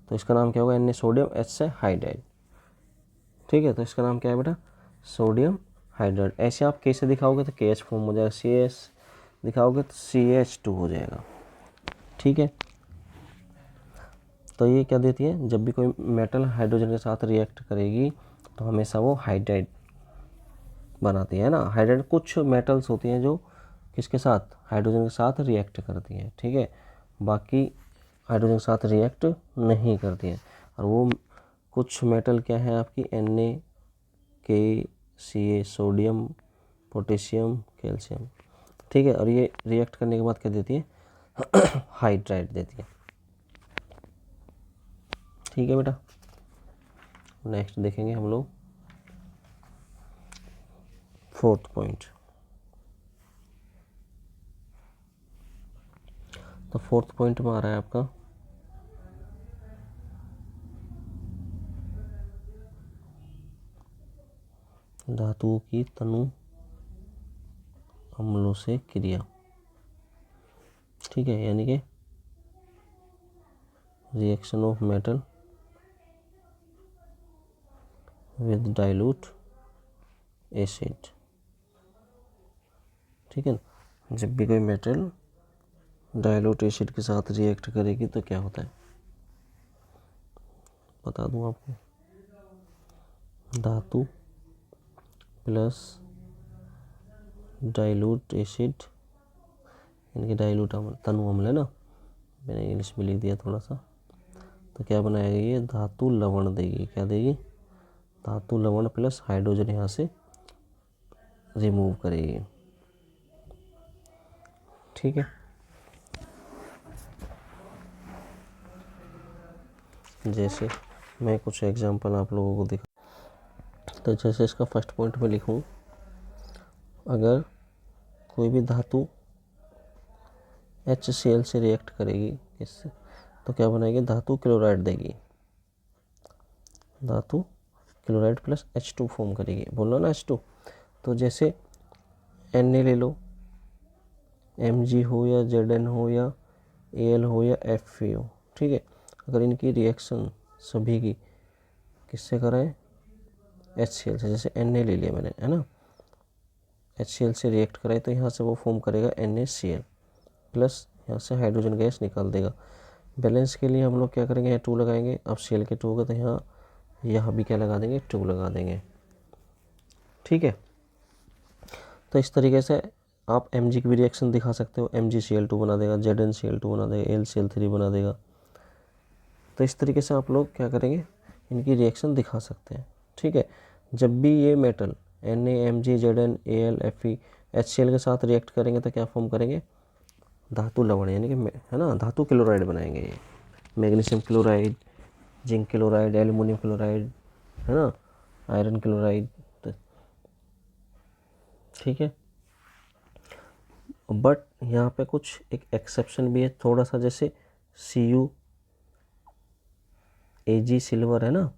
तो इसका नाम क्या होगा, Na सोडियम, H से हाइड्राइड। ठीक है, तो इसका नाम क्या है बेटा, सोडियम हाइड्राइड। ऐसे आप कैसे दिखाओगे तो KH फॉर्म हो जाएगा, CH दिखाओगे तो CH2 हो जाएगा। ठीक है, तो ये क्या देती है, जब भी कोई मेटल हाइड्रोजन के साथ रिएक्ट करेगी तो हमेशा वो हाइड्राइड बनाती है ना। हाइड्राइड कुछ मेटल्स होती हैं जो किसके साथ, हाइड्रोजन के साथ रिएक्ट करती हैं। ठीक है, बाकी हाइड्रोजन के साथ रिएक्ट नहीं करती हैं। और वो कुछ मेटल क्या है आपकी, Na, K, Ca, sodium, potassium, calcium. ठीक है, और ये रिएक्ट करने के बाद क्या देती है, हाइड्राइड देती है। ठीक है बेटा, नेक्स्ट देखेंगे हम लोग फोर्थ पॉइंट। तो फोर्थ पॉइंट में आ रहा है आपका धातुओं की तनु अम्लों से क्रिया। ठीक है, यानी कि reaction of metal with dilute acid. ठीक है, जब भी कोई मेटल डाइल्यूट एसिड के साथ रिएक्ट करेगी तो क्या होता है, बता दूं आपको, धातु प्लस डाइल्यूट एसिड, यानी कि डाइल्यूट अम्ल, तनु अम्ल है ना, मैंने इंग्लिश में लिख दिया थोड़ा सा, तो क्या बनाएगा ये, धातु लवण देगी। क्या देगी, धातु लवण प्लस हाइड्रोजन यहाँ से रिमूव करेगी। ठीक है, जैसे मैं कुछ एग्जांपल आप लोगों को दिखा, तो जैसे इसका फर्स्ट पॉइंट में लिखूं, अगर कोई भी धातु HCl से रिएक्ट करेगी इससे, तो क्या बनाएगी, धातु क्लोराइड देगी। धातु क्लोराइड प्लस H2 फॉर्म करेगी, बोलना ना H2। तो जैसे Na ले लो, Mg हो या Zn हो या Al हो या Fe हो, ठीक है, अगर इनकी रिएक्शन सभी की किससे कराएं, HCl से। जैसे Na ले लिया मैंने, है ना, HCl से रिएक्ट कराए तो यहाँ से वो फॉर्म करेगा NaCl प्लस यहाँ से हाइड्रोजन गैस निकाल देगा। बैलेंस के लिए हम लोग क्या करेंगे, यहाँ 2 लगाएंगे। अब Cl के 2 होगा तो यहाँ भी क्या लगा देंगे, 2 लगा देंगे। ठीक है, तो इस तरीके से आप Mg की भी रिएक्शन दिखा सकते हो। MgCl2 बना देगा, ZnCl2 बना देगा, AlCl3 बना देगा। तो इस तरीके से आप लोग क्या करेंगे, इनकी रिएक्शन दिखा सकते हैं। ठीक है, जब भी ये metal Na, Mg, Zn, Al, Fe, HCl के साथ रिएक्ट करेंगे तो क्या फॉर्म करेंगे, धातु लवण, यानी कि है ना, धातु क्लोराइड बनाएंगे। ये magnesium chloride, zinc chloride, aluminium chloride, है ना, आयरन क्लोराइड। ठीक है, बट यहाँ पे कुछ एक एक्सेप्शन भी है थोड़ा सा, जैसे Cu Ag सिल्वर है ना,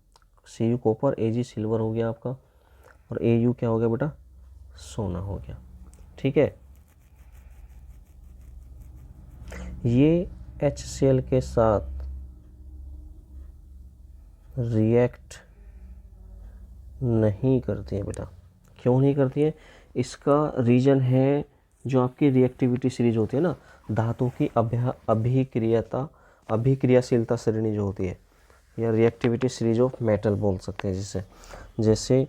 Cu कॉपर, Ag सिल्वर हो गया आपका, और Au क्या हो गया बेटा, सोना हो गया। ठीक है, ये HCl के साथ रिएक्ट नहीं करती है बेटा। क्यों नहीं करती है, इसका रीजन है जो आपकी रिएक्टिविटी सीरीज होती है ना, धातु की अभिक्रियाशीलता श्रेणी जो होती है, या रिएक्टिविटी सीरीज ऑफ मेटल बोल सकते हैं जिसे। जैसे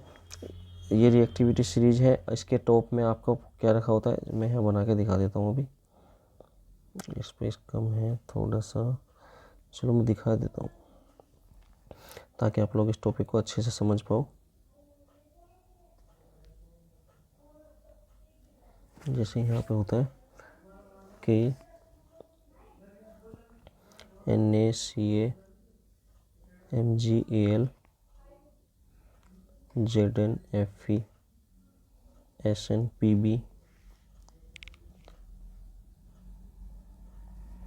ये रिएक्टिविटी सीरीज है, इसके टॉप में आपको क्या रखा होता है, मैं यहाँ बना के दिखा देता हूँ। अभी स्पेस कम है थोड़ा सा, चलो मैं दिखा देता हूँ ताकि आप लोग इस टॉपिक को अच्छे से समझ पाओ। जैसे यहाँ पे होता है कि NaCl, MgAl, Zn, Fe, Sn, Pb,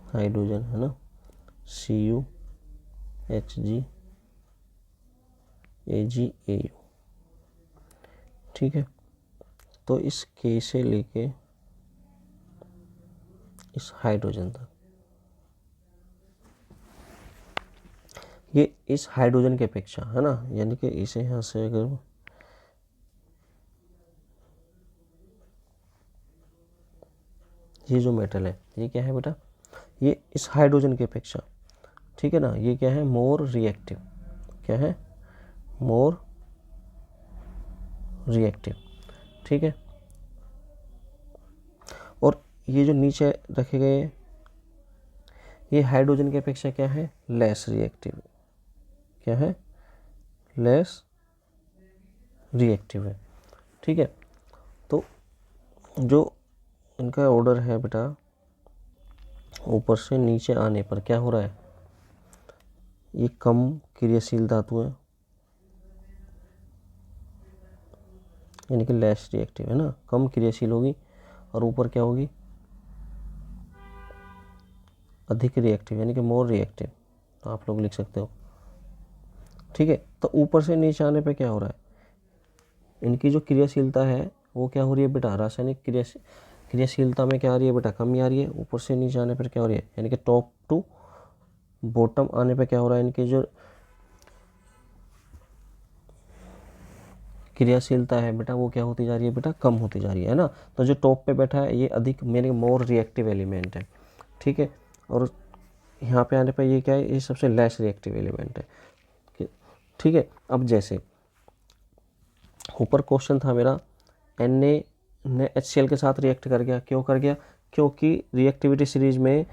hydrogen, है ना, Cu, Hg, Ag, Au। ठीक है, तो इस K से लेके इस हाइड्रोजन तक, ये इस हाइड्रोजन की अपेक्षा, है ना, यानी कि इसे यहाँ से अगर ये जो मेटल है, ये क्या है बेटा, ये इस हाइड्रोजन की अपेक्षा, ठीक है ना, ये क्या है, मोर रिएक्टिव। क्या है, मोर रिएक्टिव। ठीक है, और ये जो नीचे रखे गए, ये हाइड्रोजन की अपेक्षा क्या है, लेस रिएक्टिव। क्या है, लेस रिएक्टिव है। ठीक है, तो जो इनका ऑर्डर है बेटा, ऊपर से नीचे आने पर क्या हो रहा है, ये कम क्रियाशील धातु है, यानी कि लेस रिएक्टिव, है ना, कम क्रियाशील होगी, और ऊपर क्या होगी, अधिक रिएक्टिव, यानी कि मोर रिएक्टिव। तो आप लोग लिख सकते हो। ठीक है, तो ऊपर से नीचे आने पे क्या हो रहा है, इनकी जो क्रियाशीलता है वो क्या हो रही है बेटा, रासायनिक क्रियाशीलता में क्या आ रही है बेटा, कमी आ रही है। ऊपर से नीचे आने पर क्या हो रही है, यानी कि टॉप टू बॉटम आने पे क्या हो रहा है, इनकी जो क्रियाशीलता है बेटा वो क्या होती जा रही है बेटा, कम होती जा रही है ना। तो जो टॉप पे बैठा है ये अधिक, मेरे मोर रिएक्टिव एलिमेंट है। ठीक है, और यहाँ पे आने पे ये क्या है, ये सबसे लेस रिएक्टिव एलिमेंट है। ठीक है, अब जैसे ऊपर क्वेश्चन था मेरा, Na ने HCl के साथ रिएक्ट कर गया, क्यों कर गया, क्योंकि रिएक्टिविटी सीरीज में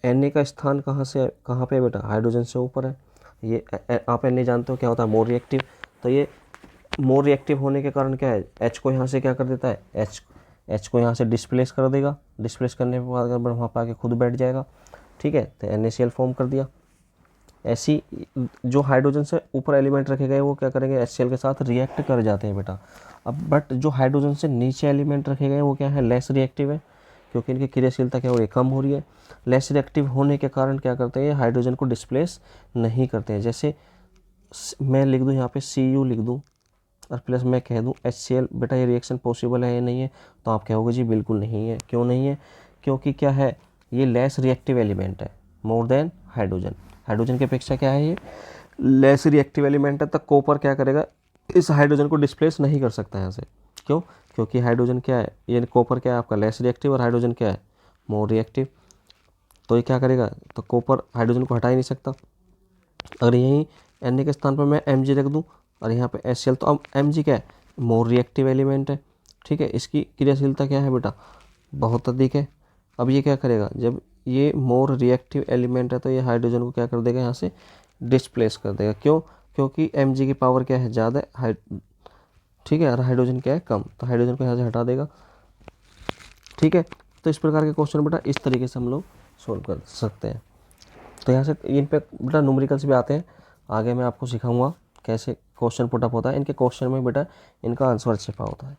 Na का स्थान कहाँ पे है बेटा, हाइड्रोजन से ऊपर है। ये आप Na जानते हो क्या होता है, मोर रिएक्टिव। तो ये मोर रिएक्टिव होने के कारण क्या है, H को यहाँ से क्या कर देता है, H को यहाँ से डिस्प्लेस कर देगा। डिस्प्लेस करने के बाद अगर वहाँ पर आके खुद बैठ जाएगा, ठीक है, तो NaCl फॉर्म कर दिया। ऐसी जो हाइड्रोजन से ऊपर एलिमेंट रखे गए वो क्या करेंगे, HCl के साथ रिएक्ट कर जाते हैं बेटा। अब बट जो हाइड्रोजन से नीचे एलिमेंट रखे गए वो क्या है, लेस रिएक्टिव है, क्योंकि इनकी क्रियाशीलता क्या हो रही है, कम हो रही है। लेस रिएक्टिव होने के कारण क्या करते हैं, हाइड्रोजन को डिस्प्लेस नहीं करते हैं। जैसे मैं लिख दूँ यहाँ पे Cu लिख दूँ और प्लस मैं कह दूँ HCl, बेटा ये रिएक्शन पॉसिबल है या नहीं है, तो आप कहोगे जी बिल्कुल नहीं है। क्यों नहीं है, क्योंकि क्या है, ये लेस रिएक्टिव एलिमेंट है मोर देन हाइड्रोजन। हाइड्रोजन की अपेक्षा क्या है, ये लेस रिएक्टिव एलिमेंट है, तब कॉपर क्या करेगा, इस हाइड्रोजन को डिस्प्लेस नहीं कर सकता यहाँ से। क्यों, क्योंकि हाइड्रोजन क्या है, ये कॉपर क्या है आपका लेस रिएक्टिव और हाइड्रोजन क्या है मोर रिएक्टिव। तो ये क्या करेगा, तो कॉपर हाइड्रोजन को हटा ही नहीं सकता। अगर यहीं Na के स्थान पर मैं Mg रख दूं और यहाँ पे HCl, तो अब Mg क्या है, मोर रिएक्टिव एलिमेंट है, ठीक है, इसकी क्रियाशीलता क्या है बेटा, बहुत अधिक है। अब ये क्या करेगा, जब ये मोर रिएक्टिव एलिमेंट है तो ये हाइड्रोजन को क्या कर देगा, यहाँ से डिस्प्लेस कर देगा। क्यों, क्योंकि Mg की पावर क्या है, ज़्यादा है, ठीक है, और हाइड्रोजन क्या है, कम, तो हाइड्रोजन को यहाँ से हटा देगा, ठीक है। तो इस प्रकार के क्वेश्चन बेटा इस तरीके से हम लोग सोल्व कर सकते हैं। तो यहाँ से इन पे बेटा न्यूमेरिकल्स भी आते हैं, आगे मैं आपको सिखाऊंगा कैसे क्वेश्चन पुटअप होता है। इनके क्वेश्चन में बेटा इनका आंसर छिपा होता है,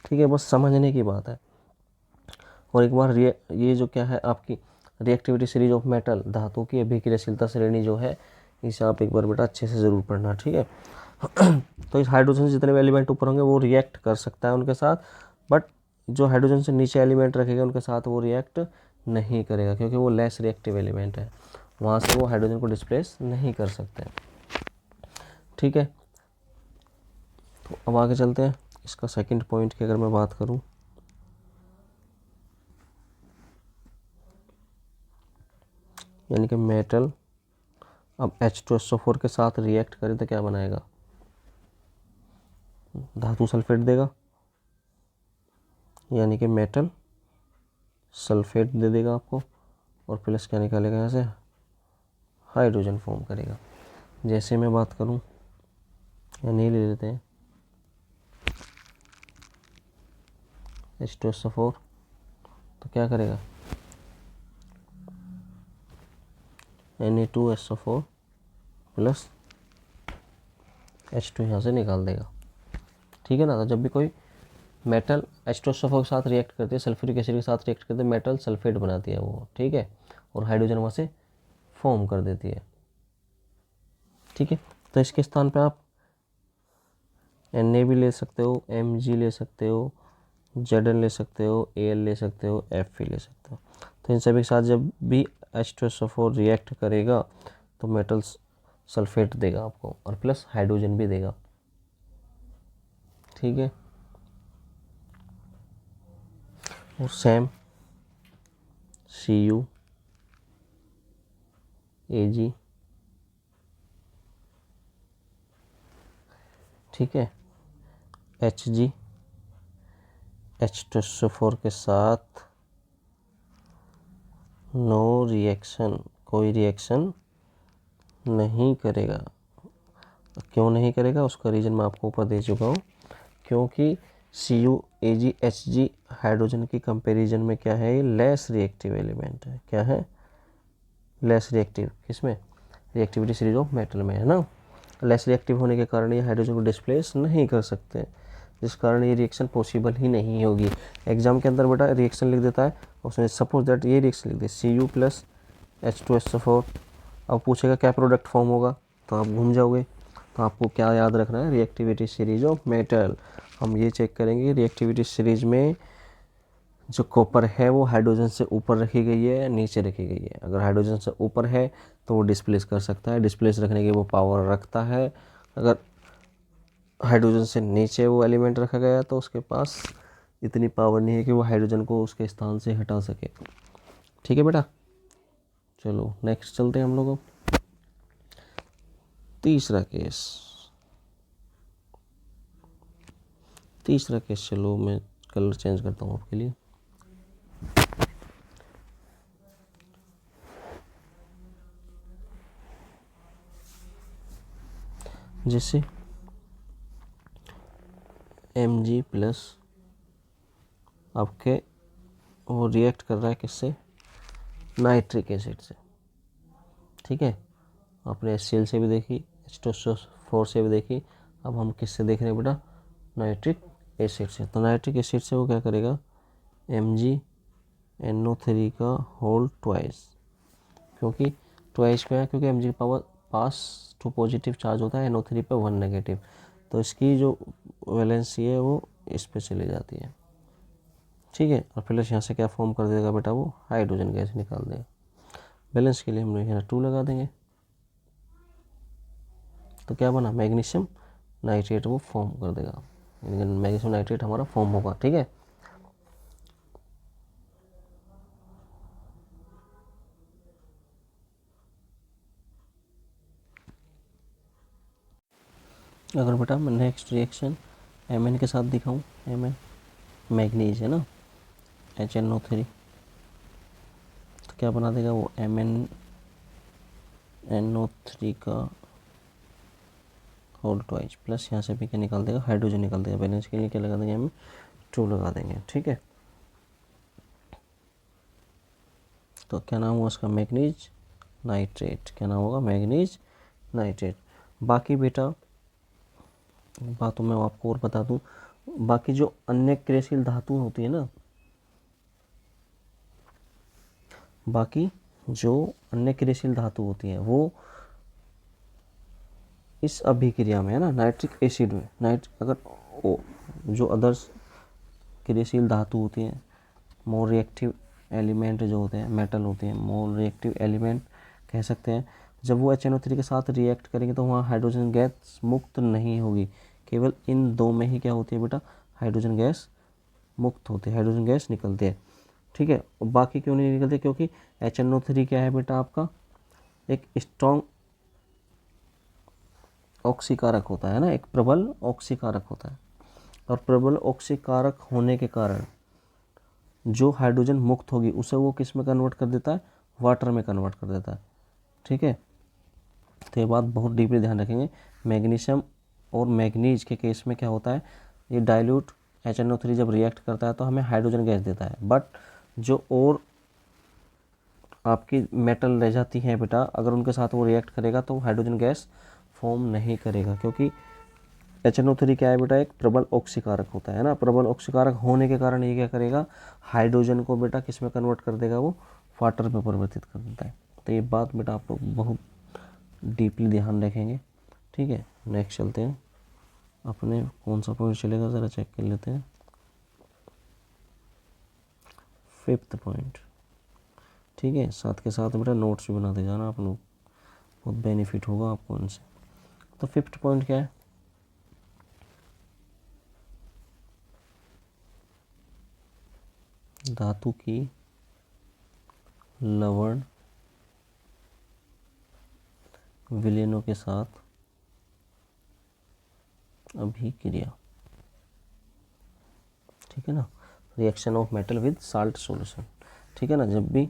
ठीक है, बस समझने की बात है। और एक बार ये जो क्या है आपकी रिएक्टिविटी सीरीज ऑफ मेटल, धातु की अभिक्रियाशीलता श्रेणी जो है, इसे आप एक बार बेटा अच्छे से ज़रूर पढ़ना, ठीक है। तो इस हाइड्रोजन से जितने भी एलिमेंट ऊपर होंगे वो रिएक्ट कर सकता है उनके साथ, बट जो हाइड्रोजन से नीचे एलिमेंट रखेगा उनके साथ वो रिएक्ट नहीं करेगा, क्योंकि वो लेस रिएक्टिव एलिमेंट है, वहाँ से वो हाइड्रोजन को डिस्प्लेस नहीं कर सकते, ठीक है। तो अब आगे चलते हैं। इसका सेकंड पॉइंट की अगर मैं बात करूं, यानी कि मेटल अब H2SO4 के साथ रिएक्ट करे तो क्या बनाएगा, धातु सल्फेट देगा, यानी कि मेटल सल्फेट दे देगा आपको, और प्लस क्या निकालेगा यहाँ से, हाइड्रोजन फॉर्म करेगा। जैसे मैं बात करूं, या नहीं ले लेते हैं H2SO4, तो क्या करेगा, Na2SO4 प्लस H2 यहाँ से निकाल देगा, ठीक है ना। तो जब भी कोई मेटल H2SO4 के साथ रिएक्ट करती है, सल्फ्यूरिक एसिड के साथ रिएक्ट करते हैं, मेटल सल्फेट बनाती है वो, ठीक है, और हाइड्रोजन वहाँ से फॉर्म कर देती है, ठीक है। तो इसके स्थान पे आप Na भी ले सकते हो, Mg ले सकते हो, Zn ले सकते हो, Al ले सकते हो, Fe ले सकते हो। तो इन सभी के साथ जब भी H2SO4 रिएक्ट करेगा तो मेटल सल्फेट देगा आपको, और प्लस हाइड्रोजन भी देगा, ठीक है। और सेम Cu Ag, ठीक है, Hg H2SO4 के साथ नो रिएक्शन, कोई रिएक्शन नहीं करेगा। क्यों नहीं करेगा, उसका रीज़न मैं आपको ऊपर दे चुका हूँ, क्योंकि Cu Ag Hg हाइड्रोजन की कंपैरिजन में क्या है, ये लेस रिएक्टिव एलिमेंट है। क्या है, लेस रिएक्टिव, किसमें, रिएक्टिविटी सीरीज ऑफ मेटल में, है ना। लेस रिएक्टिव होने के कारण ये हाइड्रोजन को डिस्प्लेस नहीं कर सकते, जिस कारण ये रिएक्शन पॉसिबल ही नहीं होगी। एग्जाम के अंदर बेटा रिएक्शन लिख देता है, उसमें सपोज दैट ये रिएक्शन लिख दे Cu प्लस H2SO4, अब पूछेगा क्या प्रोडक्ट फॉर्म होगा, तो आप घूम जाओगे। तो आपको क्या याद रखना है, रिएक्टिविटी सीरीज ऑफ मेटल। हम ये चेक करेंगे रिएक्टिविटी सीरीज में जो कॉपर है वो हाइड्रोजन से ऊपर रखी गई है या नीचे रखी गई है। अगर हाइड्रोजन से ऊपर है तो वो डिस्प्लेस कर सकता है, डिस्प्लेस रखने की वो पावर रखता है। अगर हाइड्रोजन से नीचे वो एलिमेंट रखा गया तो उसके पास इतनी पावर नहीं है कि वो हाइड्रोजन को उसके स्थान से हटा सके, ठीक है बेटा। चलो नेक्स्ट चलते हैं हम लोग। तीसरा केस, चलो मैं कलर चेंज करता हूँ आपके लिए। जिससे Mg प्लस आपके वो रिएक्ट कर रहा है किससे, नाइट्रिक एसिड से। ठीक है, आपने HCl से भी देखी, H2SO4 से भी देखी, अब हम किससे देख रहे हैं बेटा, नाइट्रिक एसिड से। तो नाइट्रिक एसिड से वो क्या करेगा, MgNO3 का होल ट्वाइस, क्योंकि ट्वाइस क्या है, क्योंकि Mg power pass two positive charge होता है, NO3 पे 1 नेगेटिव, तो इसकी जो वैलेंसी है वो इस पे चली जाती है। ठीक है, और प्लस यहाँ से क्या फॉर्म कर देगा बेटा, वो हाइड्रोजन गैस निकाल देगा। बैलेंस के लिए हम लोग यहाँ 2 लगा देंगे, तो क्या बना, मैग्नीशियम नाइट्रेट वो फॉर्म कर देगा, मैग्नीशियम नाइट्रेट हमारा फॉर्म होगा। ठीक है, अगर बेटा मैं नेक्स्ट रिएक्शन Mn के साथ दिखाऊं, Mn मैग्नीज है ना, HNO3, तो क्या बना देगा वो, MnNO3 का होल ट्वाइस प्लस यहाँ से भी क्या निकाल देगा, हाइड्रोजन निकाल देगा। बैलेंस के लिए क्या लगा देंगे, हम 2 लगा देंगे। ठीक है, तो क्या नाम हुआ उसका, मैग्नीज नाइट्रेट, क्या नाम होगा, मैग्नीज नाइट्रेट। बाकी बेटा बातों में आपको और बता दूं, बाकी जो अन्य क्रियाशील धातु होती है ना, बाकी जो अन्य क्रियाशील धातु होती है वो इस अभिक्रिया में है ना, नाइट्रिक एसिड में अगर जो अदर्स क्रियाशील धातु होती हैं, मोर रिएक्टिव एलिमेंट जो होते हैं, मेटल होते हैं, मोर रिएक्टिव एलिमेंट कह सकते हैं, जब वो HNO3 के साथ रिएक्ट करेंगे तो वहाँ हाइड्रोजन गैस मुक्त नहीं होगी, केवल इन 2 में ही क्या होती है बेटा, हाइड्रोजन गैस मुक्त होती है, हाइड्रोजन गैस निकलती है। ठीक है, और बाकी क्यों नहीं निकलते, क्योंकि HNO3 क्या है बेटा, आपका एक स्ट्रॉन्ग ऑक्सीकारक होता है ना, एक प्रबल ऑक्सीकारक होता है, और प्रबल ऑक्सीकारक होने के कारण जो हाइड्रोजन मुक्त होगी उसे वो किस में कन्वर्ट कर देता है, वाटर में कन्वर्ट कर देता है। ठीक है, तो ये बात बहुत डीपली ध्यान रखेंगे। मैग्नीशियम और मैग्नीज के केस में क्या होता है, ये डाइल्यूट HNO3 जब रिएक्ट करता है तो हमें हाइड्रोजन गैस देता है, बट जो और आपकी मेटल रह जाती हैं बेटा, अगर उनके साथ वो रिएक्ट करेगा तो हाइड्रोजन गैस फॉर्म नहीं करेगा, क्योंकि HNO3 क्या है बेटा, एक प्रबल ऑक्सीकारक होता है ना, प्रबल ऑक्सीकारक होने के कारण ये क्या करेगा, हाइड्रोजन को बेटा किस में कन्वर्ट कर देगा, वो वाटर में परिवर्तित कर देता है। तो ये बात बेटा आप लोग बहुत डीपली ध्यान रखेंगे। ठीक है, नेक्स्ट चलते हैं, अपने कौन सा पॉइंट चलेगा ज़रा चेक कर लेते हैं, 5th पॉइंट। ठीक है, साथ के साथ बेटा नोट्स भी बनाते जाना आप लोग, बहुत बेनिफिट होगा आपको इनसे। तो 5th पॉइंट क्या है, धातु की लवण विलयनों के साथ अभिक्रिया। ठीक है ना, reaction of metal with salt solution. ठीक है ना, जब भी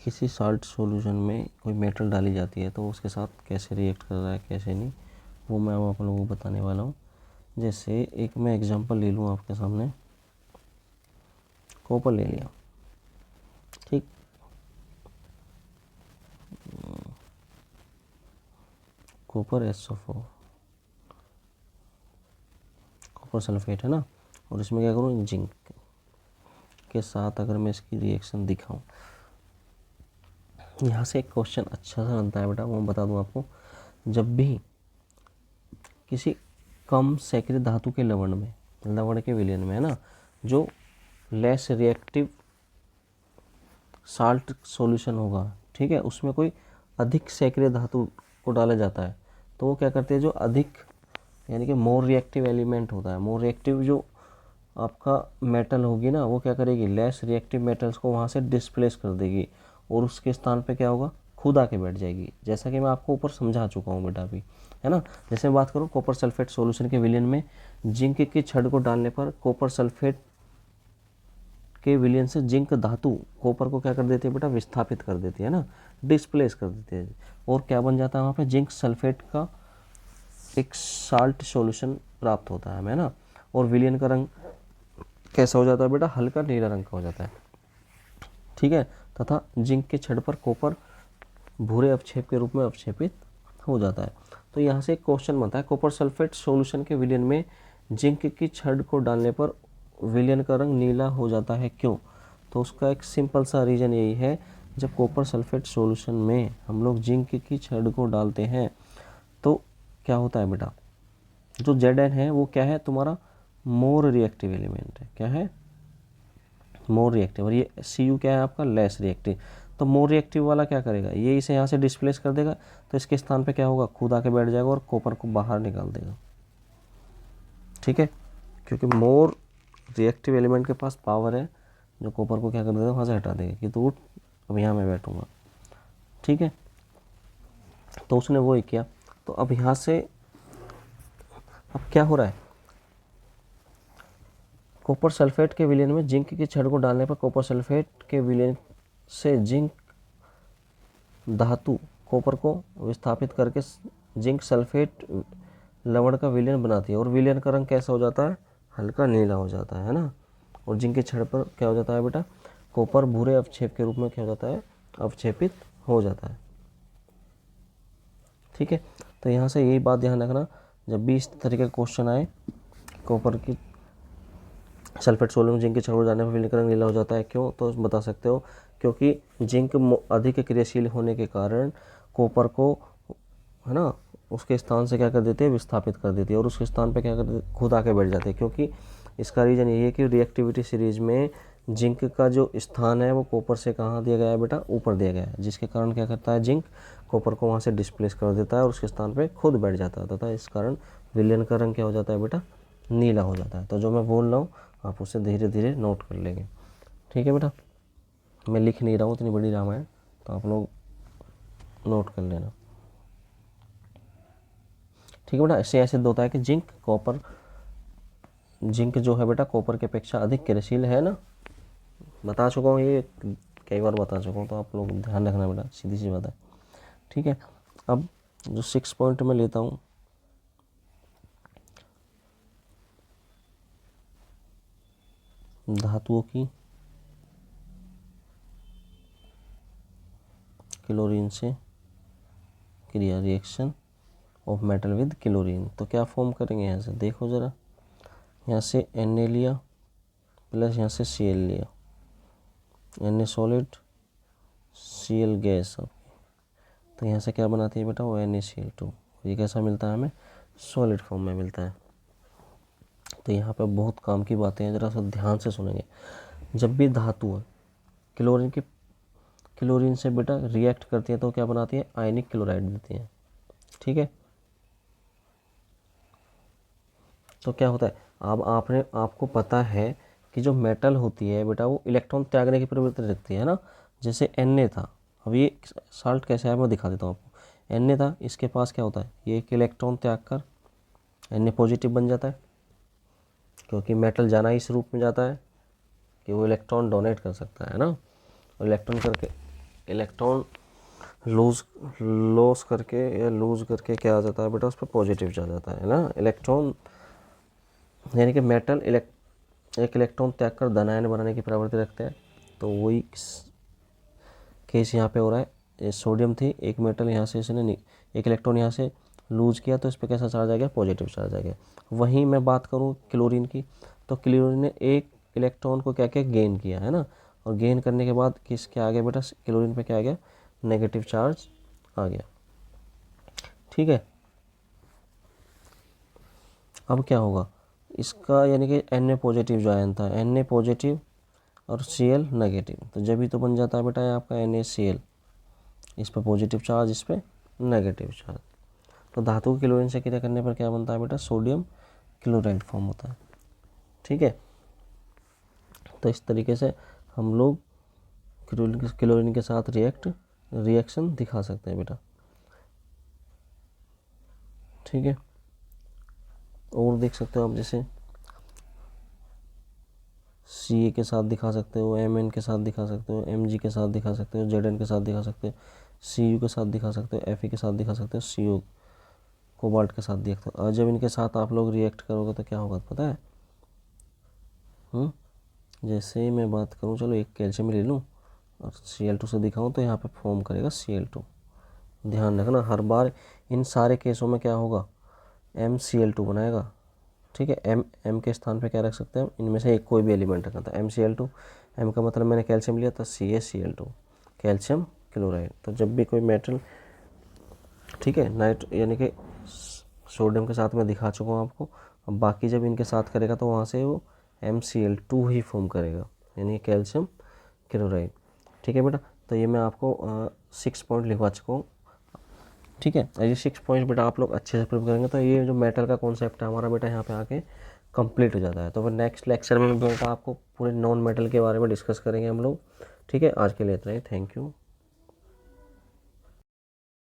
किसी साल्ट सॉल्यूशन में कोई मेटल डाली जाती है तो उसके साथ कैसे रिएक्ट कर रहा है कैसे नहीं, वो मैं आप लोगों को बताने वाला हूँ। जैसे एक मैं एग्जांपल ले लूँ आपके सामने, कॉपर ले लिया। ठीक, कॉपर SO4, कॉपर सल्फेट है ना, और इसमें क्या करूँ, जिंक के साथ अगर मैं इसकी रिएक्शन दिखाऊं, यहाँ से एक क्वेश्चन अच्छा सा बनता है बेटा, वो बता दूं आपको। जब भी किसी कम सैकड़े धातु के लवण के विलयन में है ना, जो लेस रिएक्टिव साल्ट सॉल्यूशन होगा, ठीक है, उसमें कोई अधिक सैकड़े धातु को डाला जाता है, तो वो क्या करते हैं, जो अधिक यानी कि मोर रिएक्टिव एलिमेंट होता है, मोर रिएक्टिव जो आपका मेटल होगी ना, वो क्या करेगी, लेस रिएक्टिव मेटल्स को वहाँ से डिस्प्लेस कर देगी और उसके स्थान पे क्या होगा, खुद आके बैठ जाएगी, जैसा कि मैं आपको ऊपर समझा चुका हूँ बेटा अभी, है ना। जैसे बात करूँ कॉपर सल्फेट सॉल्यूशन के विलयन में जिंक की छड़ को डालने पर कॉपर सल्फेट के विलयन से जिंक धातु कॉपर को क्या कर देती है बेटा, विस्थापित कर देती है ना, डिस्प्लेस कर देती है। और क्या बन जाता है वहाँ पे, जिंक सल्फेट का एक साल्ट सॉल्यूशन प्राप्त होता है हमें ना। और विलयन का रंग कैसा हो जाता है बेटा, हल्का नीला रंग का हो जाता है। ठीक है, तथा जिंक के छड़ पर कॉपर भूरे अवक्षेप के रूप में अवक्षेपित हो जाता है। तो यहाँ से एक क्वेश्चन बनता है, कॉपर सल्फेट सॉल्यूशन के विलयन में जिंक की छड़ को डालने पर विलयन का रंग नीला हो जाता है, क्यों? तो उसका एक सिंपल सा रीज़न यही है, जब कॉपर सल्फेट सॉल्यूशन में हम लोग जिंक की छड़ को डालते हैं तो क्या होता है बेटा, जो Zn है वो क्या है तुम्हारा, मोर रिएक्टिव एलिमेंट है। क्या है, मोर रिएक्टिव। और ये Cu क्या है आपका, लेस रिएक्टिव। तो मोर रिएक्टिव वाला क्या करेगा, ये इसे यहाँ से डिस्प्लेस कर देगा, तो इसके स्थान पे क्या होगा, खुद आके बैठ जाएगा और कॉपर को बाहर निकाल देगा। ठीक है, क्योंकि मोर रिएक्टिव एलिमेंट के पास पावर है जो कॉपर को क्या कर देगा, वहाँ से हटा देगा कि तू उठ, अब यहाँ मैं बैठूंगा। ठीक है, तो उसने वो ही किया। तो अब यहाँ से अब क्या हो रहा है, कॉपर सल्फेट के विलयन में जिंक की छड़ को डालने पर कॉपर सल्फेट के विलयन से जिंक धातु कॉपर को विस्थापित करके जिंक सल्फेट लवण का विलयन बनाती है। और विलयन का रंग कैसा हो जाता है, हल्का नीला हो जाता है ना। और जिंक की छड़ पर क्या हो जाता है बेटा, कॉपर भूरे अवक्षेप के रूप में क्या हो जाता है, अवक्षेपित हो जाता है। ठीक है, तो यहाँ से यही बात ध्यान रखना, जब भी इस तरीके का क्वेश्चन आए, कॉपर की सल्फेट सोलर में जिंक की छड़ जाने पर विलयन का रंग नीला हो जाता है, क्यों? तो बता सकते हो, क्योंकि जिंक अधिक क्रियाशील होने के कारण कॉपर को, है ना, उसके स्थान से क्या कर देते हैं, विस्थापित कर देती है। और उसके स्थान पे क्या कर देते, खुद आके बैठ जाते हैं। क्योंकि इसका रीज़न यही है कि रिएक्टिविटी सीरीज में जिंक का जो स्थान है वो कॉपर से कहाँ दिया गया है बेटा, ऊपर दिया गया है, जिसके कारण क्या करता है, जिंक कॉपर को वहाँ से डिस्प्लेस कर देता है और उसके स्थान पे खुद बैठ जाता है, तथा इस कारण विलयन का रंग क्या हो जाता है बेटा, नीला हो जाता है। तो जो मैं बोल रहा हूँ आप उसे धीरे धीरे नोट कर लेंगे। ठीक है बेटा, मैं लिख नहीं रहा हूँ, इतनी बड़ी रामायण, तो आप लोग नोट कर लेना। ठीक है बेटा, ऐसे ऐसे होता है कि जिंक जो है बेटा कॉपर की अपेक्षा अधिक क्रियाशील है ना, बता चुका हूँ ये, कई बार बता चुका हूँ, तो आप लोग ध्यान रखना बेटा, सीधी सी बात है। ठीक है, अब जो 6 पॉइंट में लेता हूँ, धातुओं की क्लोरीन से क्रिया, reaction of metal with chlorine. तो क्या फॉर्म करेंगे, यहाँ से देखो ज़रा, यहाँ से Na लिया प्लस यहाँ से Cl लिया, Na सॉलिड Cl गैस, तो यहाँ से क्या बनाती है बेटा, वो NaCl2। ये कैसा मिलता है हमें, सॉलिड फॉर्म में मिलता है। तो यहाँ पे बहुत काम की बातें हैं, ज़रा सा ध्यान से सुनेंगे। जब भी धातु है क्लोरीन से बेटा रिएक्ट करती है तो क्या बनाती है, आयनिक क्लोराइड देती है। ठीक है, तो क्या होता है, अब आपको पता है कि जो मेटल होती है बेटा वो इलेक्ट्रॉन त्यागने की प्रवृत्ति रखती है ना, जैसे Na था। अब ये साल्ट कैसा है मैं दिखा देता हूँ आपको। Na था, इसके पास क्या होता है, ये एक इलेक्ट्रॉन त्याग कर Na पॉजिटिव बन जाता है, क्योंकि मेटल जाना इस रूप में जाता है कि वो इलेक्ट्रॉन डोनेट कर सकता है ना। और इलेक्ट्रॉन लॉस करके या लूज करके क्या आ जाता है बेटा, उस पर पॉजिटिव जा जाता है ना इलेक्ट्रॉन, यानी कि मेटल एक इलेक्ट्रॉन त्याग कर धनायन बनाने की प्रवृत्ति रखते हैं। तो वही केस यहाँ पे हो रहा है। ये सोडियम थी, एक मेटल यहाँ से इसने एक इलेक्ट्रॉन यहाँ से लूज किया, तो इस पर कैसा चार्ज आ गया, पॉजिटिव चार्ज आ गया। वहीं मैं बात करूँ क्लोरीन की, तो क्लोरीन ने एक इलेक्ट्रॉन को क्या किया, गेन किया है ना, और गेन करने के बाद किस क्या आ गया बेटा, क्लोरीन पे क्या आ गया, नेगेटिव चार्ज आ गया। ठीक है, अब क्या होगा इसका, यानी कि Na पॉजिटिव जो आयन था, Na पॉजिटिव और Cl नेगेटिव, तो जब भी तो बन जाता है बेटा ये आपका NaCl, इस पर पॉजिटिव चार्ज, इस पर नेगेटिव चार्ज। तो धातु के क्लोरीन से क्रिया करने पर क्या बनता है बेटा, सोडियम क्लोराइड फॉर्म होता है। ठीक है, तो इस तरीके से हम लोग क्लोरीन के साथ रिएक्शन दिखा सकते हैं बेटा। ठीक है, और देख सकते हो आप, जैसे Ca के साथ दिखा सकते हो, Mn के साथ दिखा सकते हो, Mg के साथ दिखा सकते हो, Zn के साथ दिखा सकते हो, Cu के साथ दिखा सकते हो, Fe के साथ दिखा सकते हो, CO कोबाल्ट के साथ दिखा सकते हो। और जब इनके साथ आप लोग रिएक्ट करोगे तो क्या होगा पता है? जैसे मैं बात करूँ, चलो एक कैल्शियम ले लूँ और Cl2 से दिखाऊँ तो यहाँ पे फॉर्म करेगा Cl2। ध्यान रखना हर बार इन सारे केसों में क्या होगा, MCl2 बनाएगा। ठीक है, M के स्थान पे क्या रख सकते हैं, इनमें से एक कोई भी एलिमेंट रखना था। MCl2, M का मतलब मैंने कैल्शियम लिया था, CaCl2 कैल्शियम क्लोराइड। तो जब भी कोई मेटल, ठीक है, यानी कि सोडियम के साथ मैं दिखा चुका हूँ आपको। अब बाकी जब इनके साथ करेगा तो वहाँ से वो MCl2 ही फॉर्म करेगा, यानी कैल्शियम क्लोराइड। ठीक है बेटा, तो ये मैं आपको 6 पॉइंट लिखवा चुका हूँ। ठीक है, ये 6 पॉइंट बेटा आप लोग अच्छे से प्रूव करेंगे तो ये जो मेटल का कॉन्सेप्ट है हमारा बेटा यहाँ पे आके कंप्लीट हो जाता है। तो फिर नेक्स्ट लेक्चर में बेटा आपको पूरे नॉन मेटल के बारे में डिस्कस करेंगे हम लोग। ठीक है, आज के लिए इतना ही। Thank you.